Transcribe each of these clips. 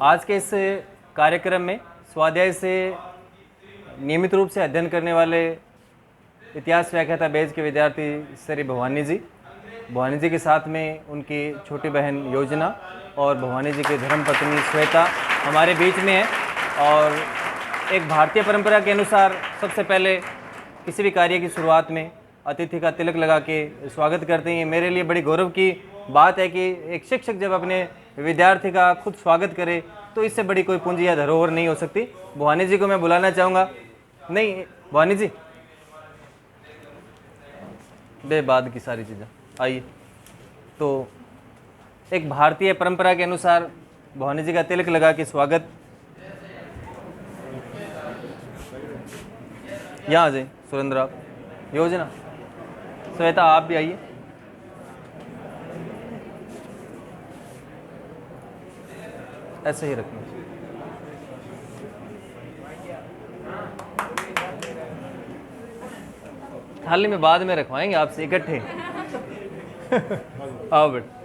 आज के इस कार्यक्रम में स्वाध्याय से नियमित रूप से अध्ययन करने वाले इतिहास व्याख्याता बैच के विद्यार्थी श्री भवानी जी के साथ में उनकी छोटी बहन योजना और भवानी जी की धर्मपत्नी श्वेता हमारे बीच में है। और एक भारतीय परंपरा के अनुसार सबसे पहले किसी भी कार्य की शुरुआत में अतिथि का तिलक लगा के स्वागत करते हैं। मेरे लिए बड़ी गौरव की बात है कि एक शिक्षक जब अपने विद्यार्थी का खुद स्वागत करे तो इससे बड़ी कोई पूंजी या धरोहर नहीं हो सकती। भवानी जी को मैं बुलाना चाहूँगा। नहीं भवानी जी, बे बाद की सारी चीज़ें आइए। तो एक भारतीय परंपरा के अनुसार भवानी जी का तिलक लगा के स्वागत। यहाँ आ जाइए सुरेंद्र, आप योजना, श्वेता आप भी आइए। ऐसे ही रखना। थाली में बाद में रखवाएंगे आपसे इकट्ठे। आओ बेटा,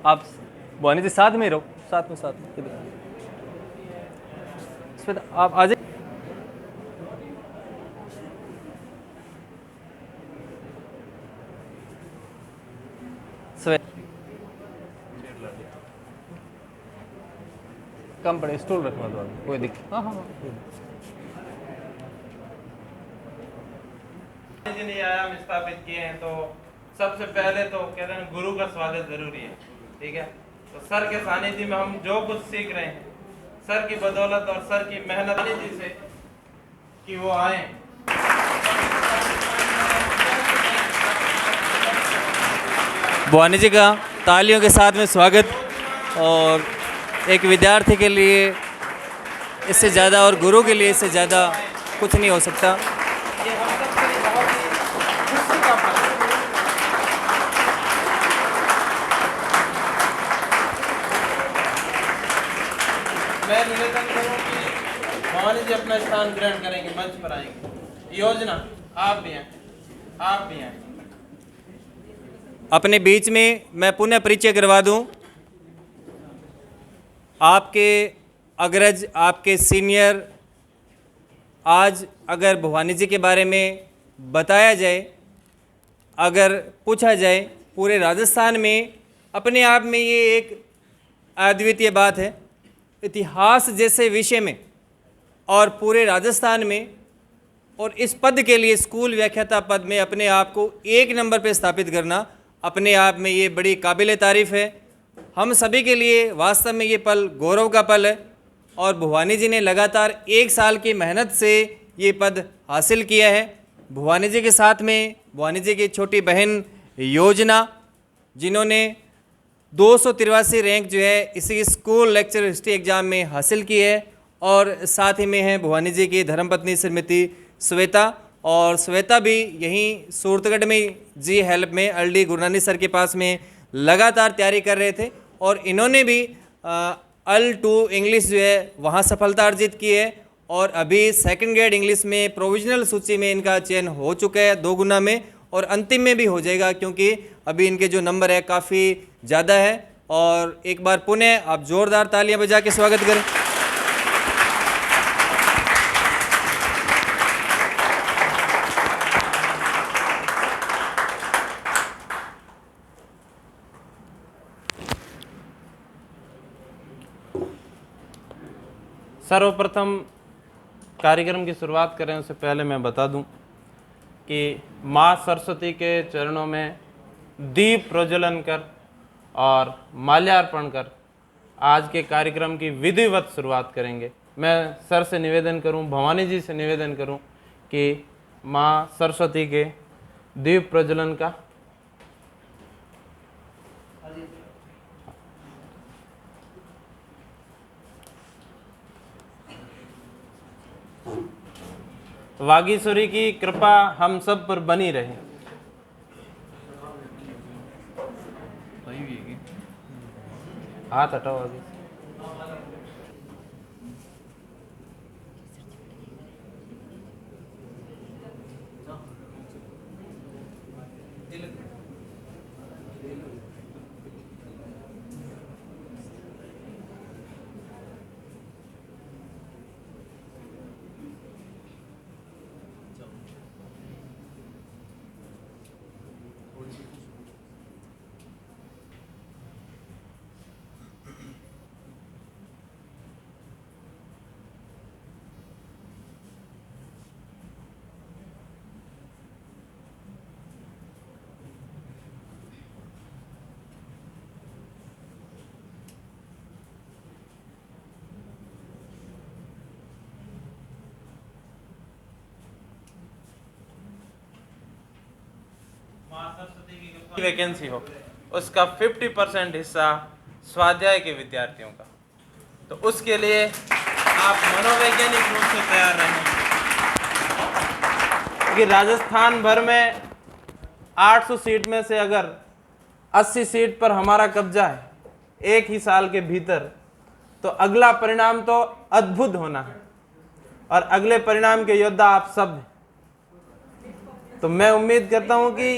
आप भवानी जी साथ में रहो, साथ में इधर। श्वेता आप आ जाइए। कम पड़े, स्टूल रखवा दो, कोई दिक्कत। हाँ। जी ने आयाम स्थापित किए हैं तो सबसे पहले तो कहते हैं गुरु का स्वागत जरूरी है, ठीक है। तो सर के सानिध्य में हम जो कुछ सीख रहे हैं सर की बदौलत और सर की मेहनत जी से कि वो आए। भवानी जी का तालियों के साथ में स्वागत। और एक विद्यार्थी के लिए इससे ज़्यादा और गुरु के लिए इससे ज़्यादा कुछ नहीं हो सकता। ये हम सब के लिए बहुत ही खुशी का पल है। मैं निवेदन करूं कि भवानी जी अपना स्थान ग्रहण करेंगे, मंच पर आएंगे। योजना आप भी हैं, आप भी हैं। अपने बीच में मैं पुनः परिचय करवा दूं। आपके अग्रज, आपके सीनियर, आज अगर भवानी जी के बारे में बताया जाए, अगर पूछा जाए, पूरे राजस्थान में अपने आप में ये एक अद्वितीय बात है। इतिहास जैसे विषय में और पूरे राजस्थान में और इस पद के लिए स्कूल व्याख्याता पद में अपने आप को एक नंबर पर स्थापित करना अपने आप में ये बड़ी काबिल तारीफ़ है। हम सभी के लिए वास्तव में ये पल गौरव का पल है। और भवानी जी ने लगातार 1 साल की मेहनत से ये पद हासिल किया है। भवानी जी के साथ में भवानी जी की छोटी बहन योजना, जिन्होंने 283 रैंक जो है इसी स्कूल लेक्चर हिस्ट्री एग्ज़ाम में हासिल की है। और साथ ही में है भवानी जी की धर्मपत्नी श्रीमती श्वेता। और श्वेता भी यहीं सूरतगढ़ में जी हेल्प में अल्डी गुरनानी सर के पास में लगातार तैयारी कर रहे थे। और इन्होंने भी L2 इंग्लिश जो है वहाँ सफलता अर्जित की है। और अभी 2nd ग्रेड इंग्लिश में प्रोविजनल सूची में इनका चयन हो चुका है 2 गुना में, और अंतिम में भी हो जाएगा क्योंकि अभी इनके जो नंबर है काफ़ी ज़्यादा है। और एक बार पुनः आप जोरदार तालियां बजा के स्वागत करें। सर्वप्रथम कार्यक्रम की शुरुआत करें उससे पहले मैं बता दूं कि माँ सरस्वती के चरणों में दीप प्रज्वलन कर और माल्यार्पण कर आज के कार्यक्रम की विधिवत शुरुआत करेंगे। मैं सर से निवेदन करूं, भवानी जी से निवेदन करूं कि माँ सरस्वती के दीप प्रज्वलन का वागीश्वरी की कृपा हम सब पर बनी रहे। हाथ हटाओ आगे। माँ सरस्वती की वैकेंसी हो उसका 50% हिस्सा स्वाध्याय के विद्यार्थियों का। तो उसके लिए आप मनोवैज्ञानिक रूप से तैयार रहें कि राजस्थान भर में 800 सीट में से अगर 80 सीट पर हमारा कब्जा है एक ही साल के भीतर, तो अगला परिणाम तो अद्भुत होना है और अगले परिणाम के योद्धा आप सब हैं। तो मैं उम्मीद करता हूं कि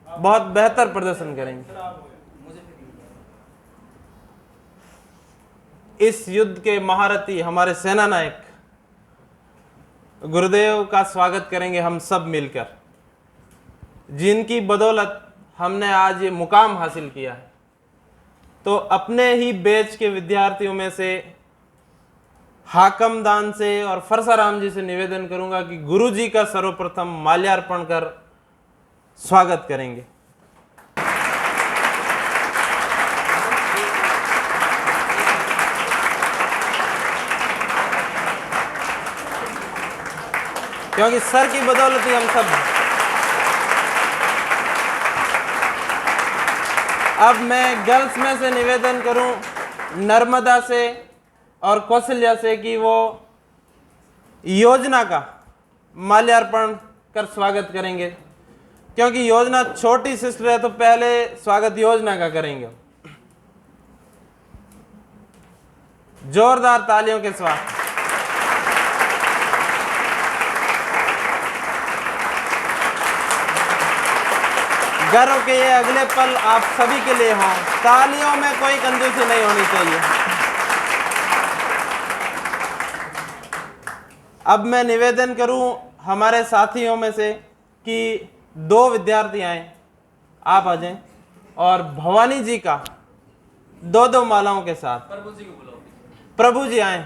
बहुत बेहतर प्रदर्शन करेंगे। इस युद्ध के महारथी हमारे सेना नायक गुरुदेव का स्वागत करेंगे हम सब मिलकर, जिनकी बदौलत हमने आज ये मुकाम हासिल किया है। तो अपने ही बैच के विद्यार्थियों में से हाकम दान से और फरसाराम जी से निवेदन करूंगा कि गुरु जी का सर्वप्रथम माल्यार्पण कर स्वागत करेंगे। क्योंकि सर की बदौलत ही हम सब हैं। अब मैं गर्ल्स में से निवेदन करूं नर्मदा से और कौशल्या से कि वो योजना का माल्यार्पण कर स्वागत करेंगे, क्योंकि योजना छोटी सिस्टर है तो पहले स्वागत योजना का करेंगे। जोरदार तालियों के साथ। गर्व के ये अगले पल आप सभी के लिए हों। तालियों में कोई कंजूसी नहीं होनी चाहिए। अब मैं निवेदन करूं हमारे साथियों में से कि 2 विद्यार्थी आए, आप आ जाएं और भवानी जी का 2-2 मालाओं के साथ। प्रभु जी को बुलाओ। प्रभु जी आए,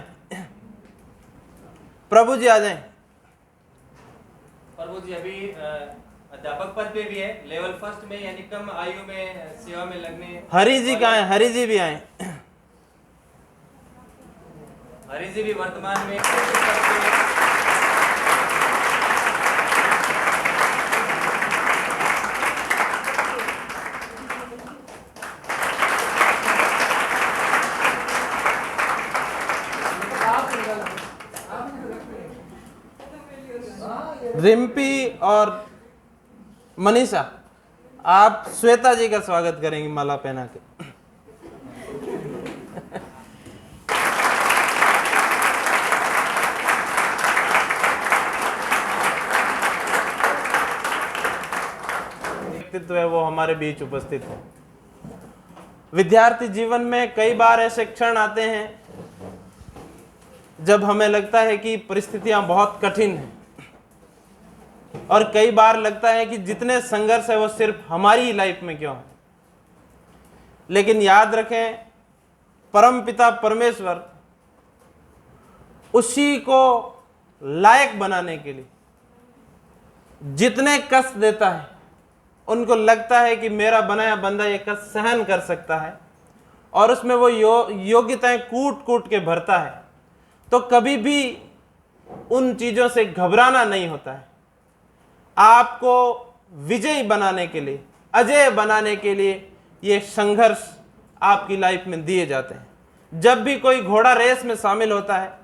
प्रभु जी आ जाएं। प्रभु जी अभी अध्यापक पद पे भी है, लेवल 1 में, यानी कम आयु में सेवा में लगने। हरि जी का है, हरि जी भी आए। हरि जी भी वर्तमान में रिम्पी और मनीषा, आप श्वेता जी का स्वागत करेंगे माला पहना के। व्यक्तित्व है वो हमारे बीच उपस्थित है। विद्यार्थी जीवन में कई बार ऐसे क्षण आते हैं जब हमें लगता है कि परिस्थितियां बहुत कठिन हैं, और कई बार लगता है कि जितने संघर्ष है वो सिर्फ हमारी लाइफ में क्यों है। लेकिन याद रखें, परमपिता परमेश्वर उसी को लायक बनाने के लिए जितने कष्ट देता है, उनको लगता है कि मेरा बनाया बंदा ये कष्ट सहन कर सकता है, और उसमें वो योग्यताएं कूट कूट के भरता है। तो कभी भी उन चीजों से घबराना नहीं होता है। आपको विजयी बनाने के लिए, अजय बनाने के लिए ये संघर्ष आपकी लाइफ में दिए जाते हैं। जब भी कोई घोड़ा रेस में शामिल होता है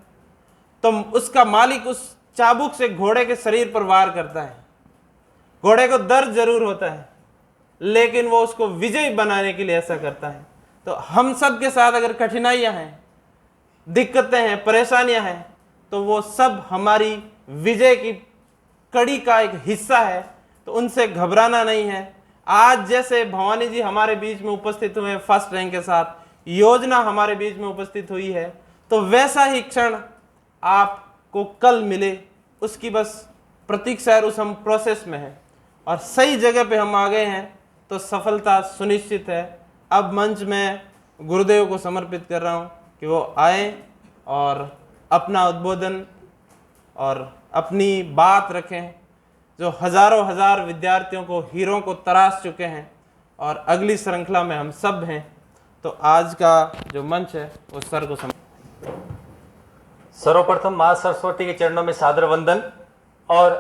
तो उसका मालिक उस चाबुक से घोड़े के शरीर पर वार करता है। घोड़े को दर्द जरूर होता है, लेकिन वो उसको विजयी बनाने के लिए ऐसा करता है। तो हम सब के साथ अगर कठिनाइयां हैं, दिक्कतें हैं, परेशानियां हैं, तो वो सब हमारी विजय की कड़ी का एक हिस्सा है। तो उनसे घबराना नहीं है। आज जैसे भवानी जी हमारे बीच में उपस्थित हुए फर्स्ट रैंक के साथ, योजना हमारे बीच में उपस्थित हुई है, तो वैसा ही क्षण आपको कल मिले, उसकी बस प्रतीक्षा है। उस हम प्रोसेस में हैं और सही जगह पे हम आ गए हैं तो सफलता सुनिश्चित है। अब मंच में गुरुदेव को समर्पित कर रहा हूँ कि वो आए और अपना उद्बोधन और अपनी बात रखें, जो हजारों हजार विद्यार्थियों को, हीरों को तराश चुके हैं, और अगली श्रृंखला में हम सब हैं। तो आज का जो मंच है वो सर को सर्वप्रथम माँ सरस्वती के चरणों में सादर वंदन और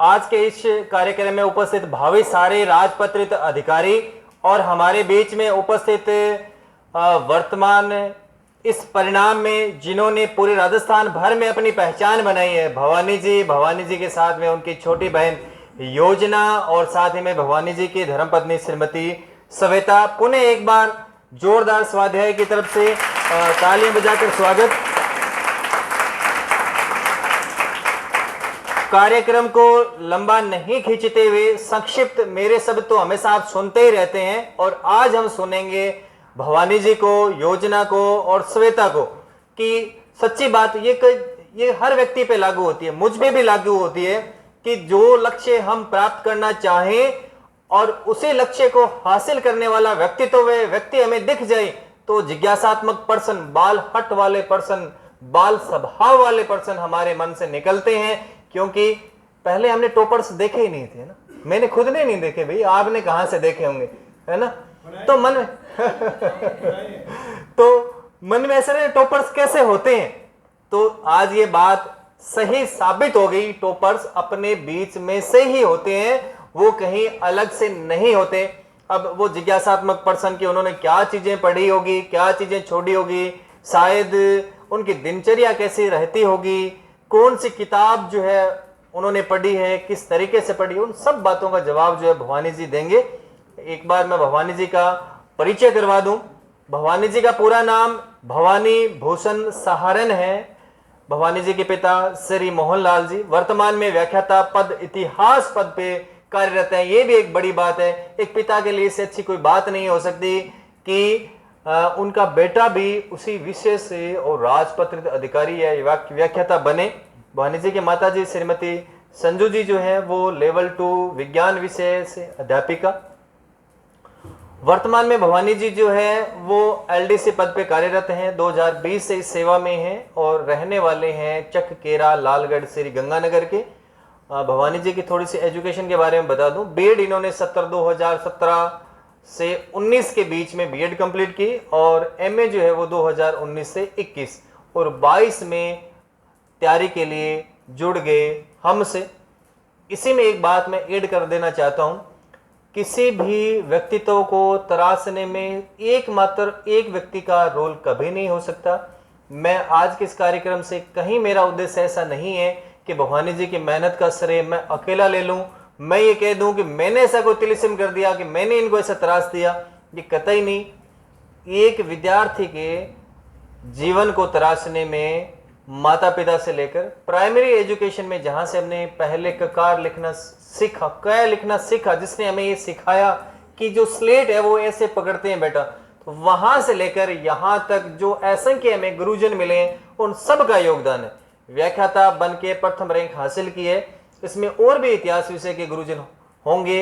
आज के इस कार्यक्रम में उपस्थित भावी सारे राजपत्रित अधिकारी और हमारे बीच में उपस्थित वर्तमान इस परिणाम में जिन्होंने पूरे राजस्थान भर में अपनी पहचान बनाई है, भवानी जी के साथ में उनकी छोटी बहन योजना और साथ ही में भवानी जी की धर्मपत्नी श्रीमती सवेता। पुनः एक बार जोरदार स्वाध्याय की तरफ से तालियां बजाकर स्वागत। कार्यक्रम को लंबा नहीं खींचते हुए संक्षिप्त, मेरे शब्द तो हमेशा आप सुनते ही रहते हैं और आज हम सुनेंगे भवानी जी को, योजना को और श्वेता को, कि सच्ची बात ये हर व्यक्ति पे लागू होती है, मुझ पे भी लागू होती है कि जो लक्ष्य हम प्राप्त करना चाहें और उसी लक्ष्य को हासिल करने वाला व्यक्ति हमें दिख जाए तो जिज्ञासात्मक पर्सन, बाल हट वाले पर्सन, बाल स्वभाव वाले पर्सन हमारे मन से निकलते हैं। क्योंकि पहले हमने टॉपर्स देखे ही नहीं थे ना, मैंने खुद ने नहीं देखे भाई, आपने कहां से देखे होंगे, है ना? तो मन में तो मन में ऐसे टॉपर्स कैसे होते हैं? तो आज ये बात सही साबित हो गई, टॉपर्स अपने बीच में से ही होते हैं, वो कहीं अलग से नहीं होते। अब वो जिज्ञासात्मक पर्सन की उन्होंने क्या चीजें पढ़ी होगी, क्या चीजें छोड़ी होगी, शायद उनकी दिनचर्या कैसी रहती होगी, कौन सी किताब जो है उन्होंने पढ़ी है, किस तरीके से पढ़ी, उन सब बातों का जवाब जो है भवानी जी देंगे। एक बार मैं भवानी जी का परिचय करवा दूं। भवानी जी का पूरा नाम भवानी भूषण सहारण है। भवानी जी के पिता श्री मोहनलाल जी वर्तमान में व्याख्याता पद, इतिहास पद पे कार्यरत है। ये भी एक बड़ी बात है, एक पिता के लिए इससे अच्छी कोई बात नहीं हो सकती कि उनका बेटा भी उसी विषय से और राजपत्रित अधिकारी या व्याख्याता बने। भवानी जी के माता जी श्रीमती संजू जी जो है वो लेवल 2 विज्ञान विषय से अध्यापिका। वर्तमान में भवानी जी जो है वो एलडीसी पद पे कार्यरत हैं, 2020 से इस सेवा में हैं और रहने वाले हैं चककेरा, लालगढ़, श्री गंगानगर के। भवानी जी की थोड़ी सी एजुकेशन के बारे में बता दूं। बीएड इन्होंने 2017 से 19 के बीच में बीएड कंप्लीट की और एमए जो है वो 2019 से 21 और 22 में तैयारी के लिए जुड़ गए हमसे। इसी में एक बात मैं ऐड कर देना चाहता हूं, किसी भी व्यक्तित्व को तराशने में एकमात्र एक व्यक्ति का रोल कभी नहीं हो सकता। मैं आज के इस कार्यक्रम से कहीं मेरा उद्देश्य ऐसा नहीं है कि भवानी जी की मेहनत का श्रेय मैं अकेला ले लूं, मैं ये कह दूं कि मैंने ऐसा कोई तिलिस्म कर दिया कि मैंने इनको ऐसा तराश दिया, ये कतई नहीं। एक विद्यार्थी के जीवन को तराशने में माता पिता से लेकर प्राइमरी एजुकेशन में जहां से हमने पहले ककार लिखना सीखा, क लिखना सीखा, जिसने हमें ये सिखाया कि जो स्लेट है वो ऐसे पकड़ते हैं बेटा, तो वहां से लेकर यहां तक जो असंख्य हमें गुरुजन मिले हैं उन सब का योगदान है। व्याख्याता बन के प्रथम रैंक हासिल की है। इसमें और भी इतिहास विषय के गुरुजन होंगे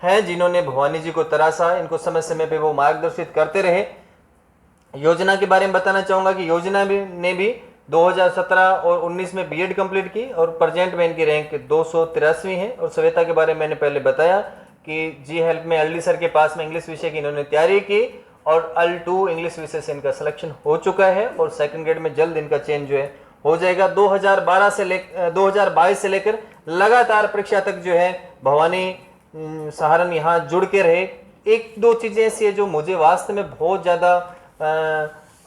हैं जिन्होंने भवानी जी को तराशा, इनको समय समय पे वो मार्गदर्शित करते रहे। योजना के बारे में बताना चाहूंगा कि योजना ने भी 2017 और 19 में बीएड कंप्लीट की और प्रेजेंट में इनकी रैंक 283 है। और श्वेता के बारे में मैंने पहले बताया कि जी हेल्प में एलडी सर के पास में इंग्लिश विषय की इन्होंने तैयारी की और L2 इंग्लिश विषय से इनका सिलेक्शन हो चुका है और सेकंड ग्रेड में जल्द इनका चेंज जो है हो जाएगा। 2022 से लेकर लगातार परीक्षा तक जो है भवानी सहारण यहाँ जुड़ के रहे। एक दो चीजें ऐसी है जो मुझे वास्तव में बहुत ज्यादा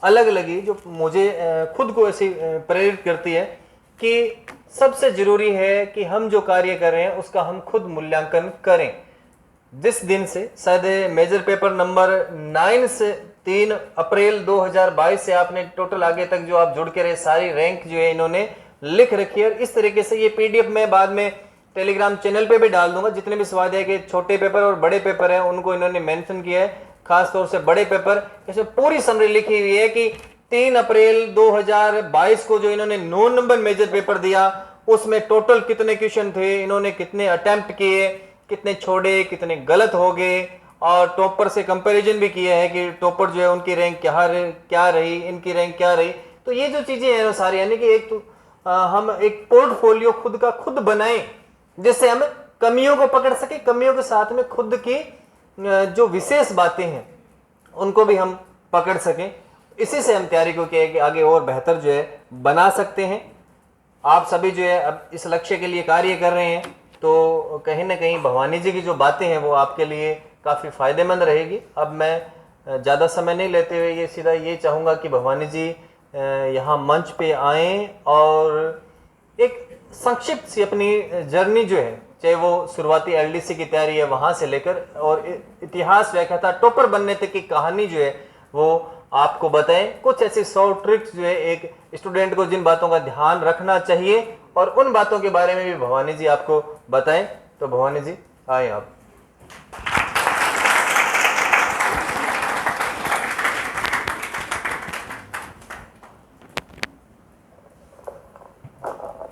अलग लगी, जो मुझे खुद को ऐसी प्रेरित करती है कि सबसे जरूरी है कि हम जो कार्य कर रहे हैं उसका हम खुद मूल्यांकन करें। जिस दिन से शायद मेजर पेपर नंबर 9 से 3 अप्रैल 2022 से आपने टोटल आगे तक जो आप जुड़ के रहे सारी रैंक जो है इन्होंने लिख रखी है। और इस तरीके से ये पीडीएफ मैं बाद में टेलीग्राम चैनल पे भी डाल दूंगा। जितने भी स्वाध्याय के छोटे पेपर और बड़े पेपर हैं उनको इन्होंने मेंशन किया है, खास तौर से बड़े पेपर। इसमें पूरी समरी लिखी हुई है कि 3 अप्रैल 2022 को जो इन्होंने 9 नंबर मेजर पेपर दिया उसमें टोटल कितने क्वेश्चन थे, इन्होंने कितने अटेम्प्ट किए, कितने छोड़े, कितने गलत हो गए और टॉपर से कंपैरिजन भी किया है कि टॉपर जो है उनकी रैंक क्या रही, इनकी रैंक क्या रही। तो ये जो चीजें हैं सारी, यानी कि एक तो हम एक पोर्टफोलियो खुद का खुद बनाएं जिससे हम कमियों को पकड़ सके, कमियों के साथ में खुद की जो विशेष बातें हैं उनको भी हम पकड़ सकें। इसी से हम तैयारी को किया कि आगे और बेहतर जो है बना सकते हैं। आप सभी जो है अब इस लक्ष्य के लिए कार्य कर रहे हैं। तो कहीं ना कहीं भवानी जी की जो बातें हैं वो आपके लिए काफ़ी फ़ायदेमंद रहेगी। अब मैं ज़्यादा समय नहीं लेते हुए ये सीधा ये चाहूँगा कि भवानी जी यहाँ मंच पे आएँ और एक संक्षिप्त सी अपनी जर्नी जो है, चाहे वो शुरुआती एलडीसी की तैयारी है वहाँ से लेकर और इतिहास व्याख्याता टॉपर बनने तक की कहानी जो है वो आपको बताएं। कुछ ऐसे 100 ट्रिक्स जो है एक स्टूडेंट को जिन बातों का ध्यान रखना चाहिए और उन बातों के बारे में भी भवानी जी आपको बताएं। तो भवानी जी आए आप।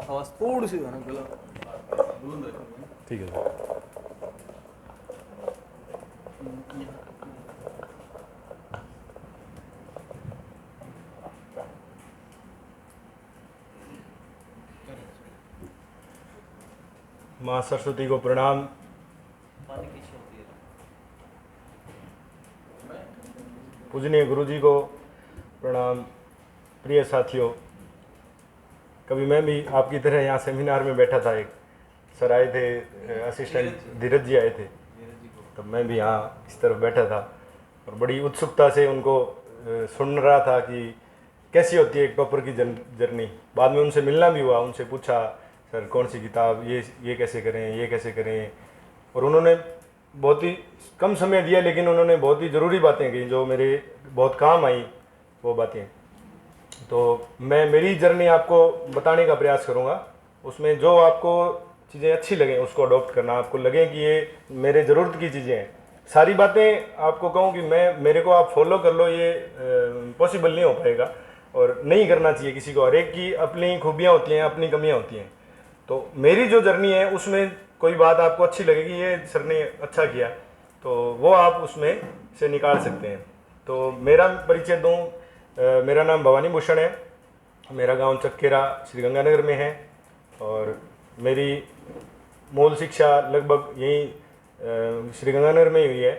आवाज थोड़ी सी गाना गला बुलंद रखो। ठीक है सर। माँ सरस्वती को प्रणाम। पूजनीय गुरु जी को प्रणाम। प्रिय साथियों, कभी मैं भी आपकी तरह यहाँ सेमिनार में बैठा था, एक सर आए थे, असिस्टेंट धीरज जी आए थे, तब मैं भी यहाँ इस तरफ बैठा था और बड़ी उत्सुकता से उनको सुन रहा था कि कैसी होती है एक टॉपर की जर्नी। बाद में उनसे मिलना भी हुआ, उनसे पूछा सर कौन सी किताब, ये कैसे करें, ये कैसे करें, और उन्होंने बहुत ही कम समय दिया लेकिन उन्होंने बहुत ही ज़रूरी बातें कही जो मेरे बहुत काम आई वो बातें। तो मैं मेरी जर्नी आपको बताने का प्रयास करूँगा, उसमें जो आपको चीज़ें अच्छी लगें उसको अडॉप्ट करना, आपको लगे कि ये मेरे ज़रूरत की चीज़ें हैं। सारी बातें आपको कहूँ कि मेरे को आप फॉलो कर लो, ये पॉसिबल नहीं हो पाएगा और नहीं करना चाहिए किसी को। हर एक की अपनी खूबियाँ होती हैं, अपनी कमियाँ होती हैं। तो मेरी जो जर्नी है उसमें कोई बात आपको अच्छी लगेगी, ये सर ने अच्छा किया, तो वो आप उसमें से निकाल सकते हैं। तो मेरा परिचय दूँ, मेरा नाम भवानी भूषण है, मेरा गांव चक्केरा श्रीगंगानगर में है और मेरी मूल शिक्षा लगभग यहीं श्रीगंगानगर में ही हुई है।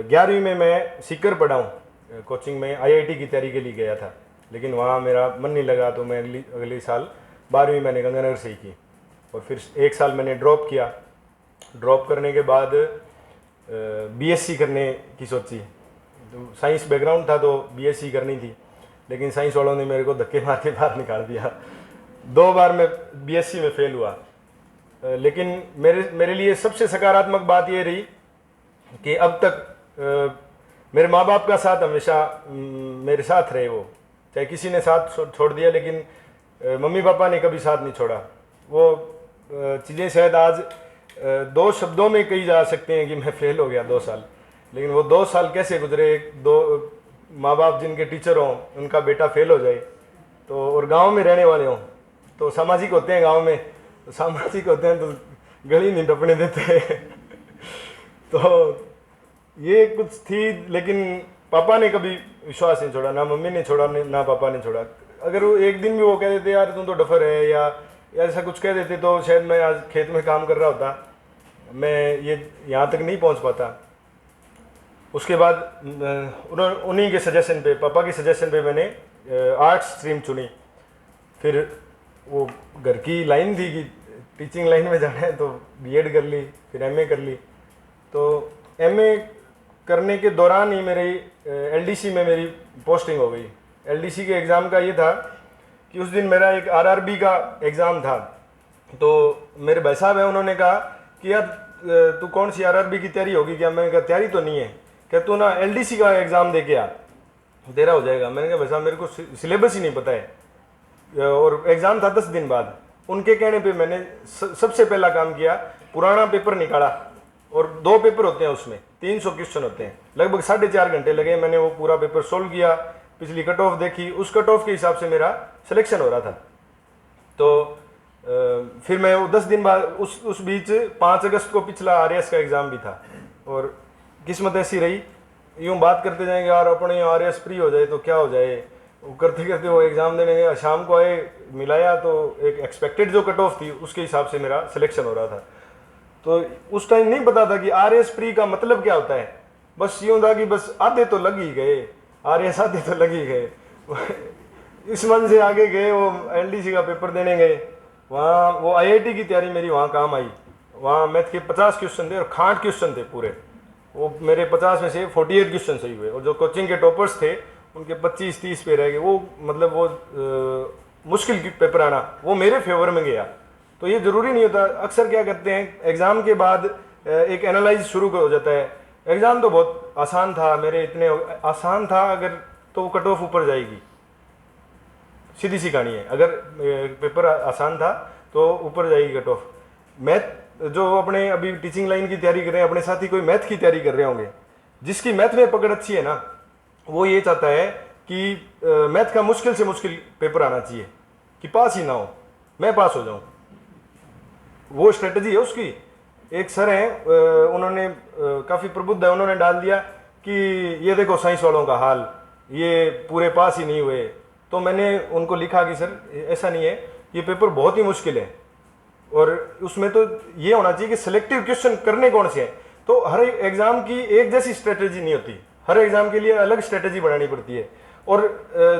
11वीं में मैं सीकर पढ़ा हूँ, कोचिंग में आईआईटी की तैयारी के लिए गया था, लेकिन वहाँ मेरा मन नहीं लगा तो मैं अगले साल 12वीं मैंने गंगानगर से ही की और फिर 1 साल मैंने ड्रॉप किया। ड्रॉप करने के बाद बीएससी करने की सोची। तो साइंस बैकग्राउंड था तो बीएससी करनी थी, लेकिन साइंस वालों ने मेरे को धक्के मार के बाहर निकाल दिया। 2 बार मैं बीएससी में फेल हुआ, लेकिन मेरे लिए सबसे सकारात्मक बात ये रही कि अब तक मेरे माँ बाप का साथ हमेशा मेरे साथ रहे। वो चाहे किसी ने साथ छोड़ दिया लेकिन मम्मी पापा ने कभी साथ नहीं छोड़ा। वो चीज़ें शायद आज 2 शब्दों में कही जा सकते हैं कि मैं फेल हो गया 2 साल, लेकिन वो 2 साल कैसे गुजरे। 2 माँ बाप जिनके टीचर हों उनका बेटा फेल हो जाए तो, और गांव में रहने वाले हों तो सामाजिक होते हैं, गांव में तो सामाजिक होते हैं तो गली नहीं टपने देते तो ये कुछ थी, लेकिन पापा ने कभी विश्वास नहीं छोड़ा, ना मम्मी ने छोड़ा ना पापा ने छोड़ा। अगर वो एक दिन भी वो कह देते यार तुम तो डफर है या ऐसा कुछ कह देते तो शायद मैं आज खेत में काम कर रहा होता, मैं ये यहाँ तक नहीं पहुँच पाता। उसके बाद उन्हीं के सजेशन पे, पापा की सजेशन पे मैंने आर्ट्स स्ट्रीम चुनी। फिर वो घर की लाइन थी कि टीचिंग लाइन में जाना है तो बीएड कर ली, फिर एमए कर ली। तो एमए करने के दौरान ही मेरी एलडीसी में मेरी पोस्टिंग हो गई। एलडीसी के एग्ज़ाम का ये था कि उस दिन मेरा एक आरआरबी का एग्ज़ाम था, तो मेरे भाई साहब हैं, उन्होंने कहा कि यार तू कौन सी आरआरबी की तैयारी होगी क्या? मैंने कहा तैयारी तो नहीं है। क्या तू ना एलडीसी का एग्ज़ाम दे के आ, तेरा हो जाएगा। मैंने कहा भाई साहब मेरे को सिलेबस ही नहीं पता है और एग्ज़ाम था 10 दिन बाद। उनके कहने पे मैंने सबसे पहला काम किया, पुराना पेपर निकाला और 2 पेपर होते हैं उसमें, 300 क्वेश्चन होते हैं, लगभग 4.5 घंटे लगे। मैंने वो पूरा पेपर सोल्व किया, पिछली कट ऑफ देखी, उस कट ऑफ के हिसाब से मेरा सिलेक्शन हो रहा था। तो फिर मैं वो 10 दिन बाद उस बीच 5 अगस्त को पिछला आरएएस का एग्ज़ाम भी था और किस्मत ऐसी रही, यूँ बात करते जाएंगे यार अपने आरएएस फ्री हो जाए तो क्या हो जाए, वो करते करते वो एग्ज़ाम देने गए, शाम को आए, मिलाया तो एक एक्सपेक्टेड जो कट ऑफ थी उसके हिसाब से मेरा सिलेक्शन हो रहा था। तो उस टाइम नहीं पता था कि आरएएस प्री का मतलब क्या होता है, बस यूँ था कि बस आधे तो लग ही गए, आरएएस आधे तो लग ही गए इस मन से आगे गए, वो एलडीसी का पेपर देने गए। वहाँ वो आईआईटी की तैयारी मेरी वहाँ काम आई वहाँ मैथ के 50 क्वेश्चन थे और 60 क्वेश्चन थे पूरे। वो मेरे 50 में से 48 क्वेश्चन सही हुए, और जो कोचिंग के टॉपर्स थे उनके 25-30 पे रह गए। वो मतलब वो मुश्किल पेपर आना वो मेरे फेवर में गया। तो ये ज़रूरी नहीं होता। अक्सर क्या करते हैं, एग्ज़ाम के बाद एक एनालाइज शुरू हो जाता है, एग्ज़ाम तो बहुत आसान था, मेरे इतने आसान था अगर, तो वो कट ऑफ ऊपर जाएगी, सीधी सी कहानी है। अगर पेपर आसान था तो ऊपर जाएगी कट ऑफ। मैथ जो अपने अभी टीचिंग लाइन की तैयारी कर रहे हैं, अपने साथी कोई मैथ की तैयारी कर रहे होंगे, जिसकी मैथ में पकड़ अच्छी है ना, वो ये चाहता है कि मैथ का मुश्किल से मुश्किल पेपर आना चाहिए कि पास ही ना हो, मैं पास हो जाऊं। वो स्ट्रेटजी है उसकी। एक सर हैं, उन्होंने काफ़ी प्रबुद्ध है, उन्होंने डाल दिया कि ये देखो साइंस वालों का हाल, ये पूरे पास ही नहीं हुए। तो मैंने उनको लिखा कि सर ऐसा नहीं है, ये पेपर बहुत ही मुश्किल है, और उसमें तो ये होना चाहिए कि सिलेक्टिव क्वेश्चन करने कौन से हैं। तो हर एग्ज़ाम की एक जैसी स्ट्रेटजी नहीं होती, हर एग्ज़ाम के लिए अलग स्ट्रेटजी बनानी पड़ती है। और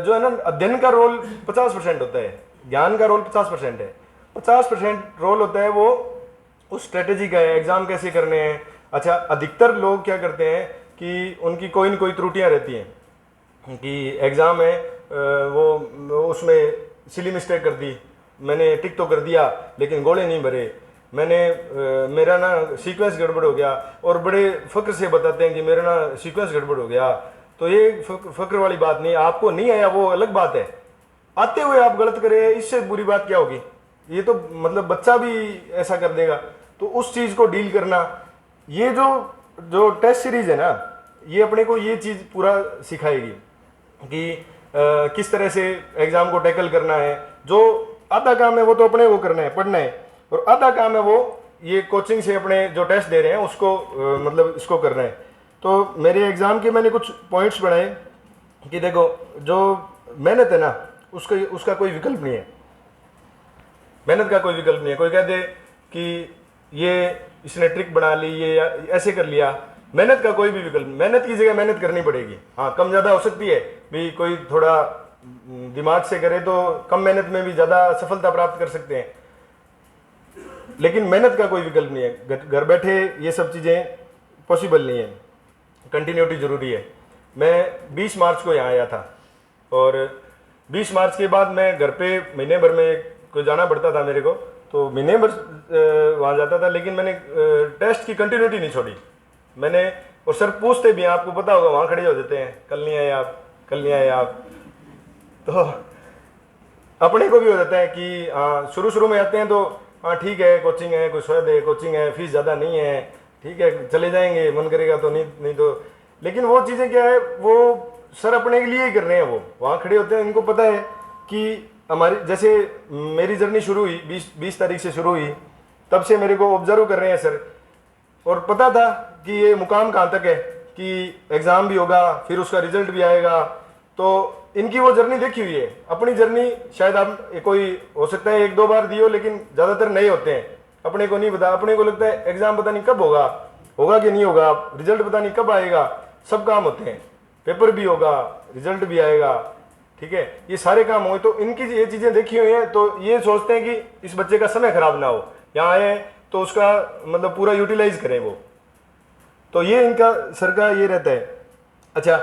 जो है ना, अध्ययन का रोल 50% होता है, ज्ञान का रोल 50% है। 50% रोल होता है वो उस स्ट्रेटजी का है, एग्ज़ाम कैसे करने हैं। अच्छा, अधिकतर लोग क्या करते हैं कि उनकी कोई न कोई त्रुटियां रहती हैं कि एग्ज़ाम है, वो उसमें सिली मिस्टेक कर दी, मैंने टिक तो कर दिया लेकिन गोले नहीं भरे, मेरा ना सीक्वेंस गड़बड़ हो गया, और बड़े फ़क्र से बताते हैं कि मेरा ना सीक्वेंस गड़बड़ हो गया। तो ये फ़क्र वाली बात नहीं, आपको नहीं आया वो अलग बात है, आते हुए आप गलत करें, इससे बुरी बात क्या होगी। ये तो मतलब बच्चा भी ऐसा कर देगा। तो उस चीज़ को डील करना, ये जो टेस्ट सीरीज़ है ना, ये अपने को ये चीज़ पूरा सिखाएगी कि किस तरह से एग्ज़ाम को टैकल करना है। जो आधा काम है वो तो अपने वो करना है, पढ़ना है, और आधा काम है वो ये कोचिंग से अपने जो टेस्ट दे रहे हैं उसको मतलब इसको करना है। तो मेरे एग्ज़ाम के मैंने कुछ पॉइंट्स बनाए कि देखो, जो मेहनत है ना, उसका कोई विकल्प नहीं है, मेहनत का कोई विकल्प नहीं है। कोई कह दे कि ये इसने ट्रिक बना ली, ये ऐसे कर लिया, मेहनत का कोई भी विकल्प, मेहनत की जगह मेहनत करनी पड़ेगी। हाँ, कम ज़्यादा हो सकती है भी, कोई थोड़ा दिमाग से करे तो कम मेहनत में भी ज़्यादा सफलता प्राप्त कर सकते हैं, लेकिन मेहनत का कोई विकल्प नहीं है। घर बैठे ये सब चीज़ें पॉसिबल नहीं है, कंटिन्यूटी ज़रूरी है। मैं 20 मार्च को यहाँ आया था, और 20 मार्च के बाद मैं घर पे महीने भर में कोई जाना पड़ता था मेरे को, तो महीने भर वहाँ जाता था, लेकिन मैंने टेस्ट की कंटिन्यूटी नहीं छोड़ी मैंने। और सर पूछते भी हैं, आपको पता होगा, वहाँ खड़े हो जाते हैं, कल नहीं आए आप, कल नहीं आए आप। तो अपने को भी हो जाता है कि हाँ, शुरू में आते हैं तो हाँ ठीक है, कोचिंग है, कोई स्वाद है, कोचिंग है, फीस ज़्यादा नहीं है, ठीक है चले जाएंगे, मन करेगा तो, नहीं तो। लेकिन वो चीज़ें क्या है, वो सर अपने के लिए ही कर रहे हैं। वो वहाँ खड़े होते हैं, इनको पता है कि हमारी, जैसे मेरी जर्नी शुरू हुई 20 तारीख से शुरू हुई, तब से मेरे को ऑब्जर्व कर रहे हैं सर, और पता था कि ये मुकाम कहाँ तक है, कि एग्ज़ाम भी होगा, फिर उसका रिजल्ट भी आएगा। तो इनकी वो जर्नी देखी हुई है। अपनी जर्नी शायद आप कोई हो सकता है 1-2 बार दी हो, लेकिन ज़्यादातर नए होते हैं, अपने को नहीं पता। अपने को लगता है एग्ज़ाम पता नहीं कब होगा कि नहीं होगा, रिजल्ट पता नहीं कब आएगा। सब काम होते हैं, पेपर भी होगा, रिजल्ट भी आएगा, ठीक है, ये सारे काम होंगे। तो इनकी ये चीज़ें देखी हुई हैं, तो ये सोचते हैं कि इस बच्चे का समय खराब ना हो, यहाँ आए तो उसका मतलब पूरा यूटिलाइज करें वो। तो ये इनका सर का ये रहता है। अच्छा,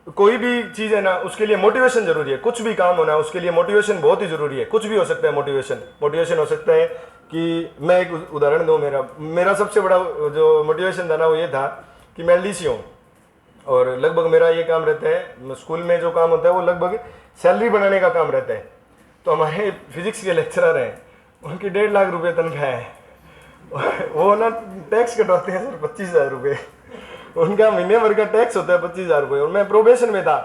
कोई भी चीज़ है ना, उसके लिए मोटिवेशन जरूरी है। कुछ भी काम होना उसके लिए मोटिवेशन बहुत ही जरूरी है। कुछ भी हो सकता है, मोटिवेशन हो सकता है कि मैं एक उदाहरण दूं, मेरा सबसे बड़ा जो मोटिवेशन था ना, वो ये था कि मैं एलडीसी हूँ, और लगभग मेरा ये काम रहता है, स्कूल में जो काम होता है वो लगभग सैलरी बनाने का काम रहता है। तो हमारे फिजिक्स के लेक्चरर हैं, उनकी 1.5 लाख रुपये तनख्वाह है, वो ना टैक्स कटवाते हैं सर 25,000 रुपये, उनका महीने भर का टैक्स होता है 25,000 रुपये। और मैं प्रोबेशन में था,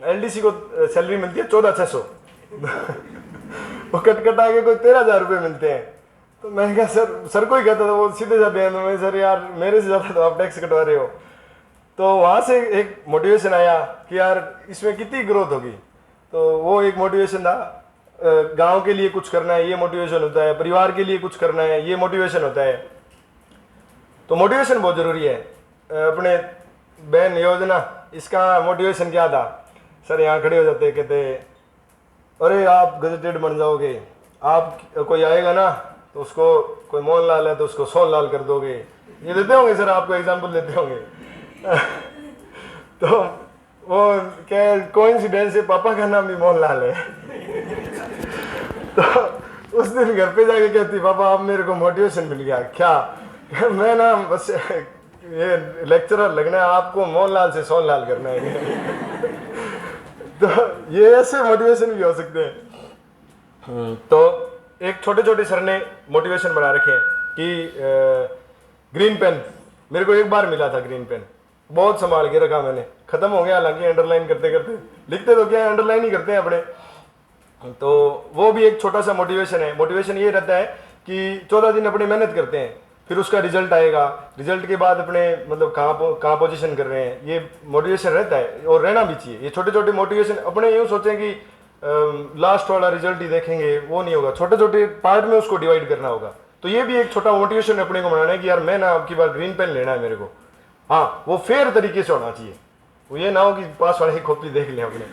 एलडीसी को सैलरी मिलती है 14,600 वो कट आगे कोई 13,000 रुपये मिलते हैं। तो मैं क्या सर को ही कहता था, वो सीधे सा बयान में, सर यार मेरे से ज़्यादा तो आप टैक्स कटवा रहे हो। तो वहाँ से एक मोटिवेशन आया कि यार इसमें कितनी ग्रोथ होगी। तो वो एक मोटिवेशन था। गांव के लिए कुछ करना है, ये मोटिवेशन होता है। परिवार के लिए कुछ करना है, ये मोटिवेशन होता है। तो मोटिवेशन बहुत ज़रूरी है। अपने बहन योजना, इसका मोटिवेशन क्या था, सर यहाँ खड़े हो जाते, कहते अरे आप गजेटेड बन जाओगे, आप कोई आएगा ना तो तो उसको कोई मोहनलाल है तो उसको सोनलाल कर दोगे, ये देते होंगे सर, आपको एग्जाम्पल देते होंगे। तो वो क्या कोइंसिडेंस से पापा का नाम भी मोहनलाल है। तो उस दिन घर पे जाके कहती पापा अब मेरे को मोटिवेशन मिल गया। क्या? मैं ना बस ये लेक्चरर लगना है, आपको मोहनलाल से सोनलाल करना है। तो ये ऐसे मोटिवेशन भी हो सकते हैं। तो एक छोटे छोटे सर ने मोटिवेशन बना रखे हैं कि ग्रीन पेन, मेरे को एक बार मिला था ग्रीन पेन, बहुत संभाल के रखा मैंने, खत्म हो गया हालांकि अंडरलाइन करते करते, लिखते तो क्या अंडरलाइन ही करते हैं अपने। तो वो भी एक छोटा सा मोटिवेशन है। मोटिवेशन ये रहता है कि 14 दिन अपनी मेहनत करते हैं, फिर उसका रिजल्ट आएगा, रिजल्ट के बाद अपने मतलब कहाँ पोजीशन कर रहे हैं, ये मोटिवेशन रहता है और रहना भी चाहिए। ये छोटे छोटे मोटिवेशन अपने यूँ सोचें कि लास्ट वाला रिजल्ट ही देखेंगे, वो नहीं होगा, छोटे छोटे पार्ट में उसको डिवाइड करना होगा। तो ये भी एक छोटा मोटिवेशन अपने को बनाना है कि यार मैं ना आपकी बार ग्रीन पेन लेना है मेरे को। हाँ, वो फेयर तरीके से होना चाहिए, वो ये ना हो कि पास वाले की कॉपी देख लें अपने।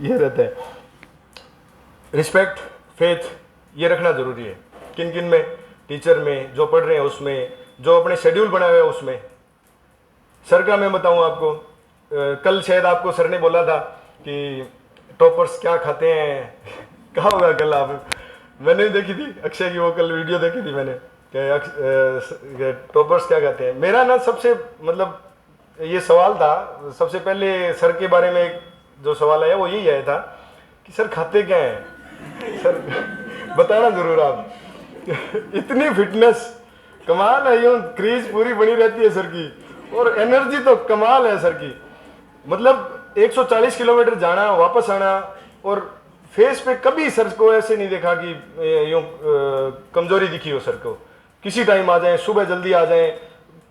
ये रहता है। रिस्पेक्ट, फेथ, ये रखना जरूरी है। किन किन में? टीचर में, जो पढ़ रहे हैं उसमें, जो अपने शेड्यूल बनाए हुए उसमें। सर का मैं बताऊं आपको, कल शायद आपको सर ने बोला था कि टॉपर्स क्या खाते हैं। कहा होगा कल आप, मैंने भी देखी थी अक्षय की वो कल वीडियो देखी थी मैंने कि टॉपर्स क्या खाते हैं। मेरा ना सबसे मतलब ये सवाल था, सबसे पहले सर के बारे में जो सवाल आया वो यही आया था कि सर खाते क्या हैं, सर बताना जरूर आप। इतनी फिटनेस कमाल है, यूं क्रीज पूरी बनी रहती है सर की, और एनर्जी तो कमाल है सर की। मतलब 140 किलोमीटर जाना वापस आना, और फेस पे कभी सर को ऐसे नहीं देखा कि यूं कमजोरी दिखी हो सर को। किसी टाइम आ जाए, सुबह जल्दी आ जाए।